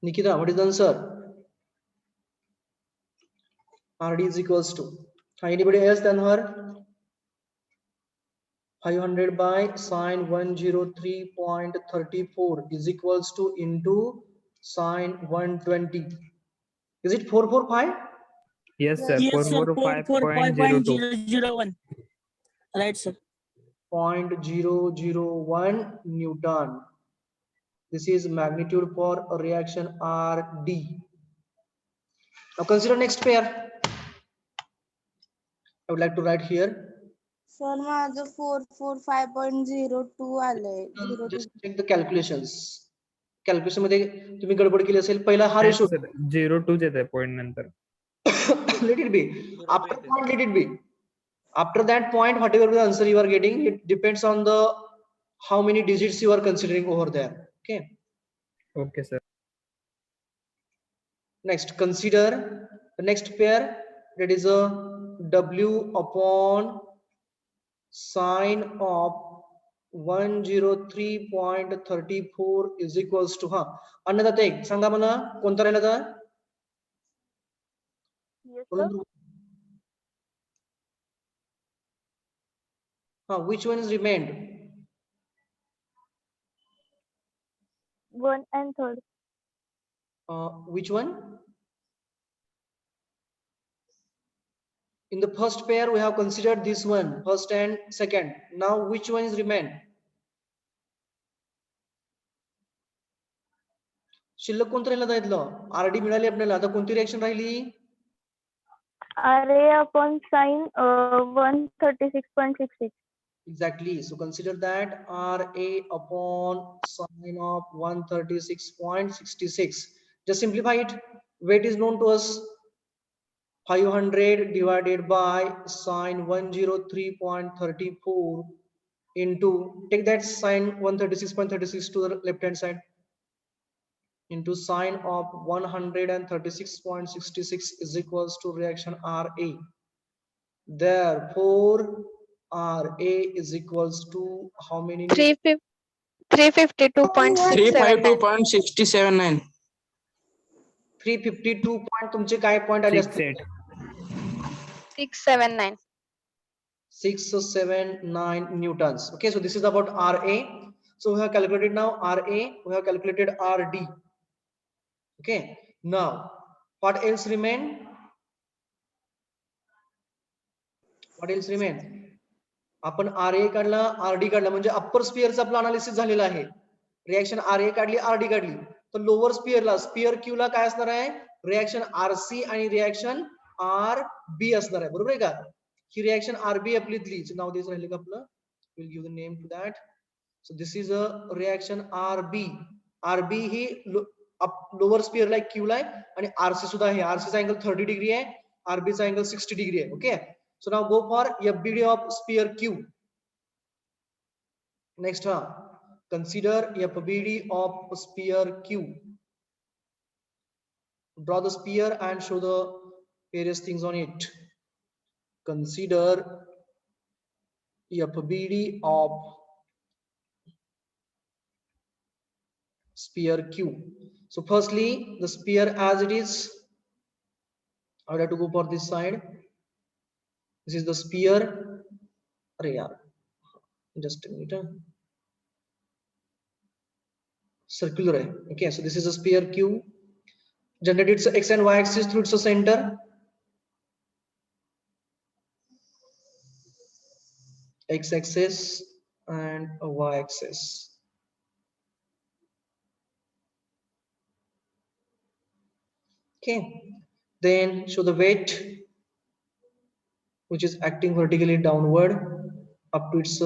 Nikita, what is the answer? RD is equals to. Anybody else than her? 500 by sine 103.34 is equals to into sine 120. Is it 445? Yes, sir. Yes, sir. 445.02. 445.001. Right, sir. 0.001 Newton. This is magnitude for a reaction RD. Now consider next pair. I would like to write here. Sir माझं 445.02 आलंय. Just check the calculations. Calculation मध्ये तुम्ही गडबड केली असेल. पहिला हा नाही रेशो. सर 02 च येते पॉइंट नंतर. Let it be. After point, let it be. After that point, whatever the answer you are getting, it depends on the how many digits you are considering over there. Okay. Okay, sir. Next, consider the next pair, that is a W upon sine of 103.34 is equals to अन्नदाता एक सांगा मला कोणता राहिला था? Which one is remained? 1 and 3rd. Which one? In the first pair, we have considered this one, first and second. Now, which one is remained? शिल्लक कोणतं राहिलं आता इथलं? RD मिळाली आपल्याला. आता कोणती रिएक्शन राहिली? RA upon sine 136.66. Exactly. So consider that RA upon sine of 136.66. Just simplify it. Weight is known to us. 500 divided by sine 103.34 into, take that sine 136.36 to the left hand side, into sine of 136.66 is equals to reaction RA. Therefore, RA is equals to how many? 352.679. 352.679. 352 point तुमचे काय point आले असतील? 679. 679 newtons. Okay, so this is about RA. So we have calculated now RA, we have calculated RD. Okay, now what else remain? What else remain? आपण RA काढला, RD काढला, म्हणजे upper स्पिअरचा आपला analysis झालेला आहे. रिएक्शन RA काढली, RD काढली, तर लोअर स्पिअरला, स्पिअर क्यू ला काय असणार आहे? रिएक्शन RC आणि रिएक्शन RB असणार आहे. बरोबर आहे का? ही रिएक्शन RB आपली इथलीच नाव द्यायचं राहिलं का आपलं? We'll give the name to that. So this is a reaction RB. RB ही लोअर स्पिअर ला क्यू ला आहे आणि RC सुद्धा आहे. RC चा अँगल 30 डिग्री आहे, RB चा अँगल 60 डिग्री आहे. Okay, so now go for FBD of sphere Q. Next, consider FBD of sphere Q. Draw the sphere and show the various things on it. Consider FBD of sphere Q. So firstly, the sphere as it is, I would have to go for this side. This is the sphere. Just a minute. Circular. Okay, so this is a sphere Q. Generate its x and y axis through its center. X axis and a y axis. Okay, then show the weight which is acting vertically downward up to its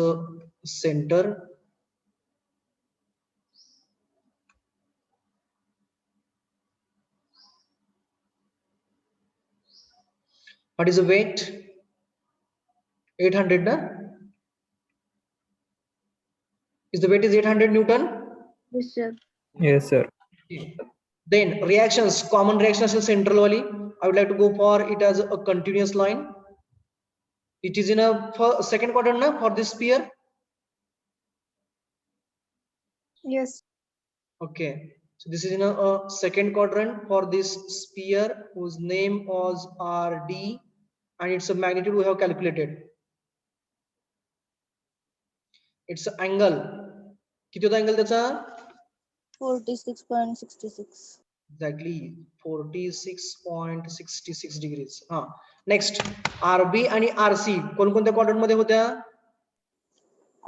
center. What is the weight? 800, na? Is the weight is 800 Newton? Yes, sir. Yes, sir. Then reactions, common reactions is central only. I would like to go for it as a continuous line. It is in a second quadrant na, for this sphere. Yes. Okay, so this is in a second quadrant for this sphere whose name was RD and its a magnitude we have calculated. It's angle. किती होता angle त्याचा? 46.66. Exactly 46.66 degrees. हा next RB आणि RC कोणकोणत्या quadrant मध्ये होत्या?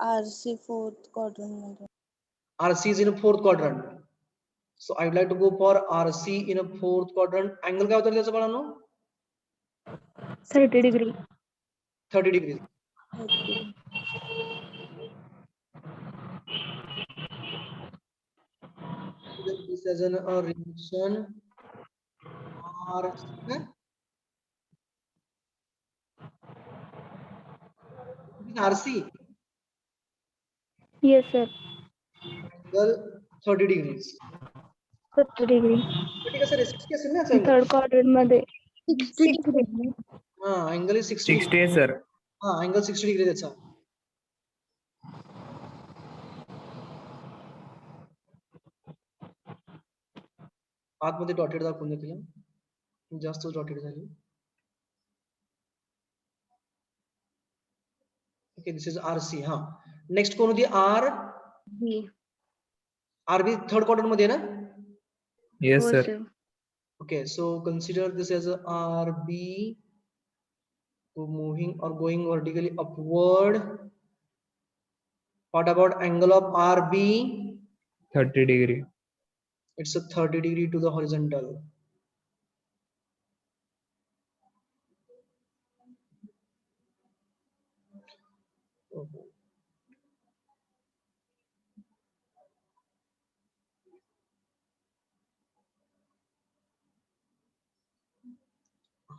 RC 4th quadrant मध्ये. RC is in a fourth quadrant. So I would like to go for RC in a fourth quadrant. Angle काय होतं त्याचं बाळांनो? 30 degree. 30 degrees. Okay. This is an reaction RC. RC Yes, sir. angle 30 degrees. 30 degree. ठीक आहे sir 60 असेल ना angle? Third quadrant मध्ये 60 degree. हा angle is 60. 60 आहे सर. हा angle 60 degree त्याचा. आतमध्ये डॉटेड दाखवून द्या तिला. जास्त डॉटेड झाली. Okay this is RC. हा नेक्स्ट कोण होती? बी. आरबी थर्ड क्वाड्रंट मध्ये आहे ना? Yes, हो sir. Sir. Okay, so consider this as a RB moving or going vertically upward. What about angle of RB? 30 degree. It's a 30 degree to the horizontal.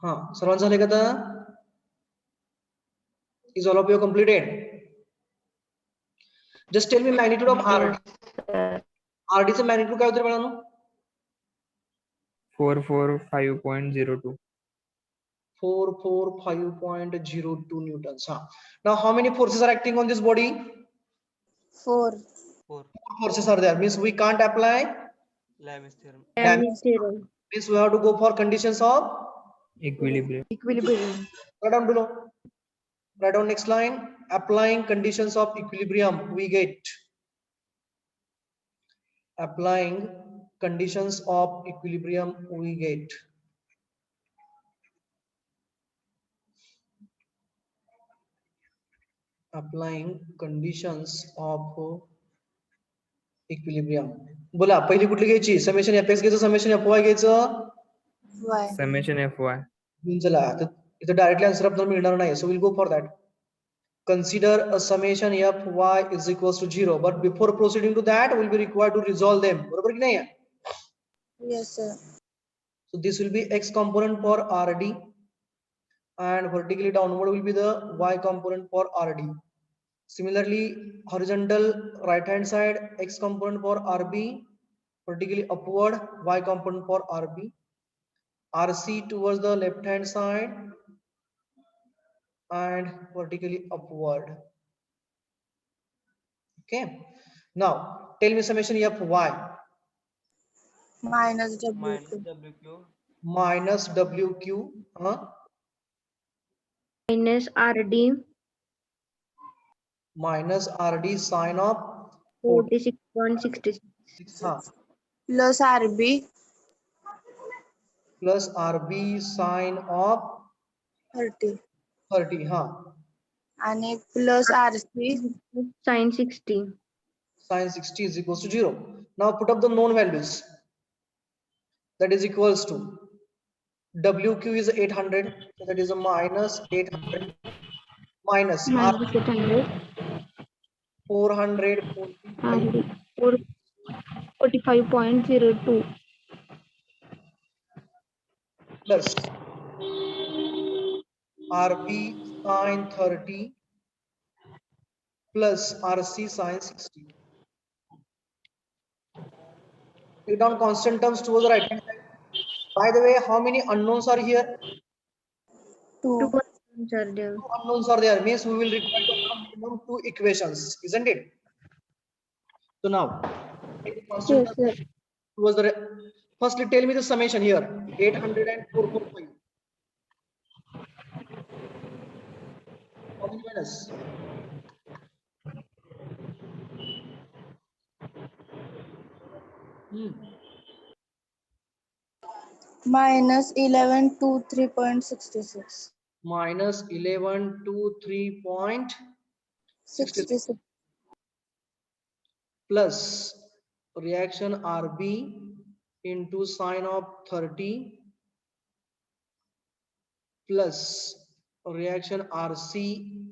हा सर्वांचं झाले का आता? Is all of you completed? Just tell me magnitude of RD. RD चं magnitude काय होतं बाळांनो? 445.02. 445.02 newtons. Now how many forces are acting on this body? 4. 4. Forces are there. Means we can't apply. Lami's theorem. Lami's theorem. Means we have to go for conditions of. Equilibrium. Equilibrium. Write down below. Write down next line. Applying conditions of equilibrium, we get. Applying conditions of equilibrium, we get. Applying conditions of equilibrium. बोला पहिली कुठली घ्यायची? Summation fx घ्यायचं, summation fy घ्यायचं. Y. Summation FY. चला इथे directly answer आपल्याला मिळणार नाही. So we'll go for that. Consider a summation fy is equals to 0. But before proceeding to that, we'll be required to resolve them. बरोबर की नाही? Yes, sir. So this will be x component for RD, and vertically downward will be the y component for RD. Similarly, horizontal right hand side x component for RB, vertically upward y component for RB. RC towards the left hand side and vertically upward. Okay. Now tell me summation fy. Minus W2. Minus WQ. Minus WQ. Minus RD. Minus RD sine of 46.66. Plus RB. plus RB sine of 30. 30. आणि plus RC. Sin 60. Sine 60 is equals to 0. Now put up the known values. That is equals to WQ is 800, so that is a minus 800 minus Minus 800. 445 45.02. plus RB sine 30 plus RC sine 60. Take down constant terms towards the right hand side. By the way, how many unknowns are here? 2. Two unknowns are there. Two unknowns are there. Means we will require to have minimum 2 equations, isn't it? So now, take the constant Yes, terms sir. towards the firstly tell me the summation here. 800 and 445. How many minus? minus 1123.66. minus 1123.66 66. plus reaction RB into sine of 30 plus reaction RC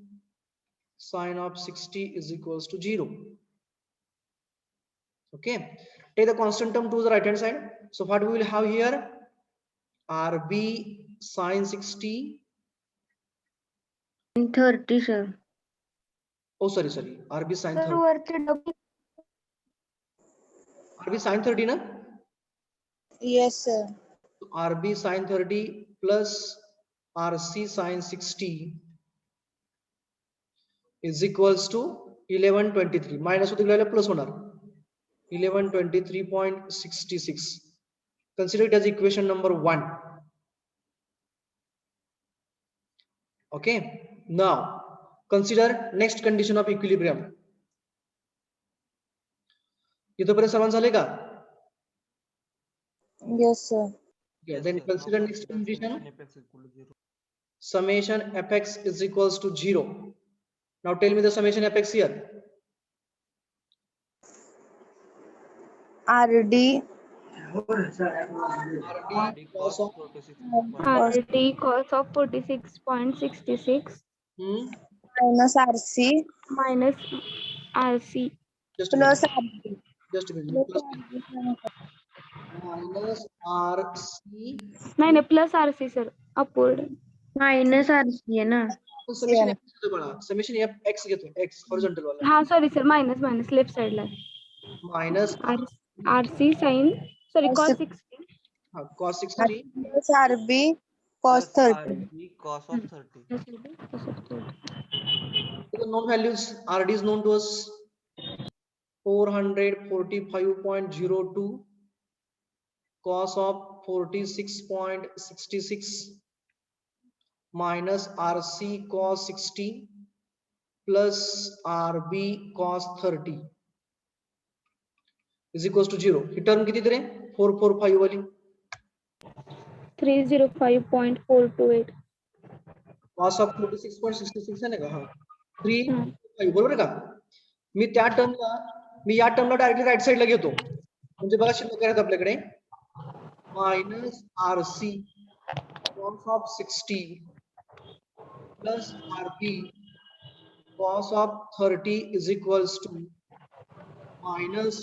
sine of 60 is equals to 0. Okay, take the constant term to the right hand side. So what we will have here, RB sine 60. 30 sir. Oh, sorry, RB sine Sir 30. वरती double RB sine 30 na? Yes, sir. So RB sine 30 plus RC sine 60 is equals to 1123. Minus होते गेल्यावर plus होणार 1123.66. Consider it as equation number 1. Okay, now consider next condition of equilibrium. इथपर्यंत सर्वांना झाले का? Yes, sir. Okay, Yes, then sir. Now consider next consider condition. summation fx equal to 0. Summation fx is equals to 0. Now tell me the summation fx here. RD RD cos of 46.6. RT cos of 46.66 minus RC minus RC just a plus minute. RD Just a minute. plus Plus RD minus RC. नाही नाही plus RC sir upward minus RC आहे ना. Summation f घेतो बघा. Summation fx घेतो. x horizontal वाला. हा sorry sir minus minus left साइडला Minus RC sine sorry Cos cos 60 cos 60 plus RB cos Plus 30. RB cos of 30. the known values. RD is known to us 445.02 cos of 46.66 minus RC cos 60 plus RB cos 30 is equals to 0. He term किती तरी 445 वाली 305.428 cos of 46.66 आहे ना का? 3 बरोबर आहे का? मी या टर्मला डायरेक्टली राईट साइडला घेतो म्हणजे बघा शिल्लक आहेत आपल्याकडे minus RC cos of 60 plus RB cos of 30 is equals to minus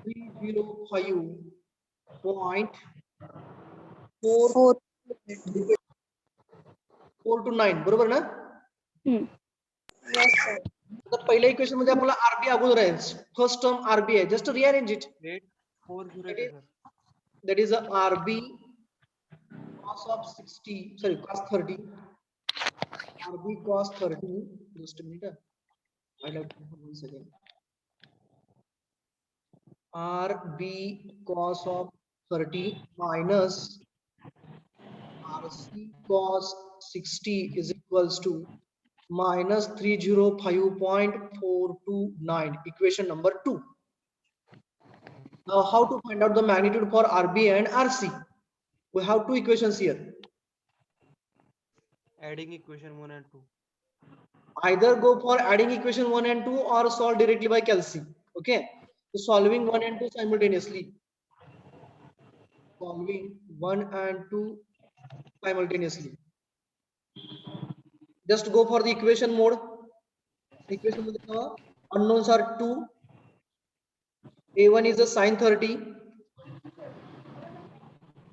305.4 to 9 बरोबर ना? Yes, sir. तर पहिल्या इक्वेशन मध्ये आपल्याला RB अगोदर आहे. फर्स्ट टर्म RB आहे. Just rearrange it. 8408 आहे sir. That is a RB cos of 60, sorry, cos 30. RB cos 30. Just a minute. I'll have to once again. RB cos of 30 minus RC cos 60 is equals to minus 305.429. Equation number 2. Now, how to find out the magnitude for RB and RC? We have two equations here. Adding equation 1 and 2. Either go for adding equation 1 and 2 or solve directly by calci. Okay. So solving 1 and 2 simultaneously. Solving 1 and 2 simultaneously. Just go for the equation mode. Equation mode unknowns are 2. A1 is a sine 30.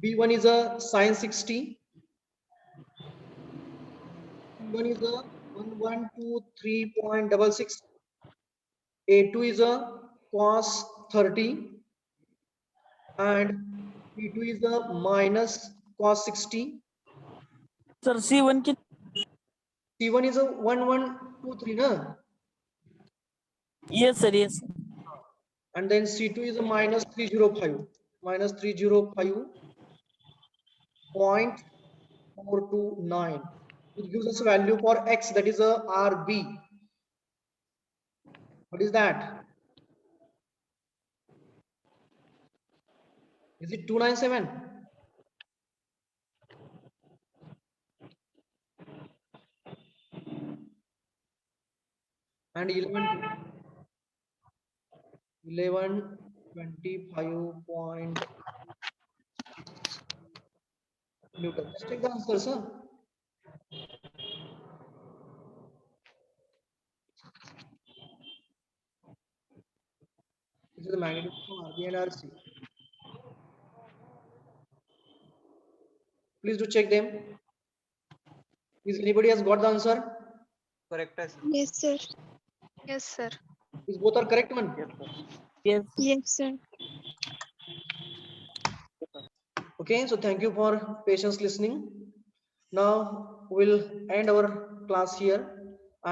B1 is a sine 60. C1 is a 1123.66. A2 is a cos 30 and B2 is a minus cos 60. Sir C1 की C1 is a 1123 na? yes sir yes And then C2 is a minus 305. Minus 305.429. It gives us a value for X, that is a RB. What is that? Is it 297? And 1125 Newton. Just check the answer, sir. This is the magnitude from RB and RC. Please do check them. Is anybody has got the answer? Correct आहे sir. Yes, sir. Yes, sir. Is both are correct one? Yes. Yes, sir. Okay, so thank you for patience listening. Now we'll end our class here,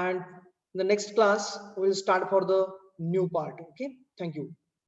and in the next class we'll start for the new part. Okay, thank you.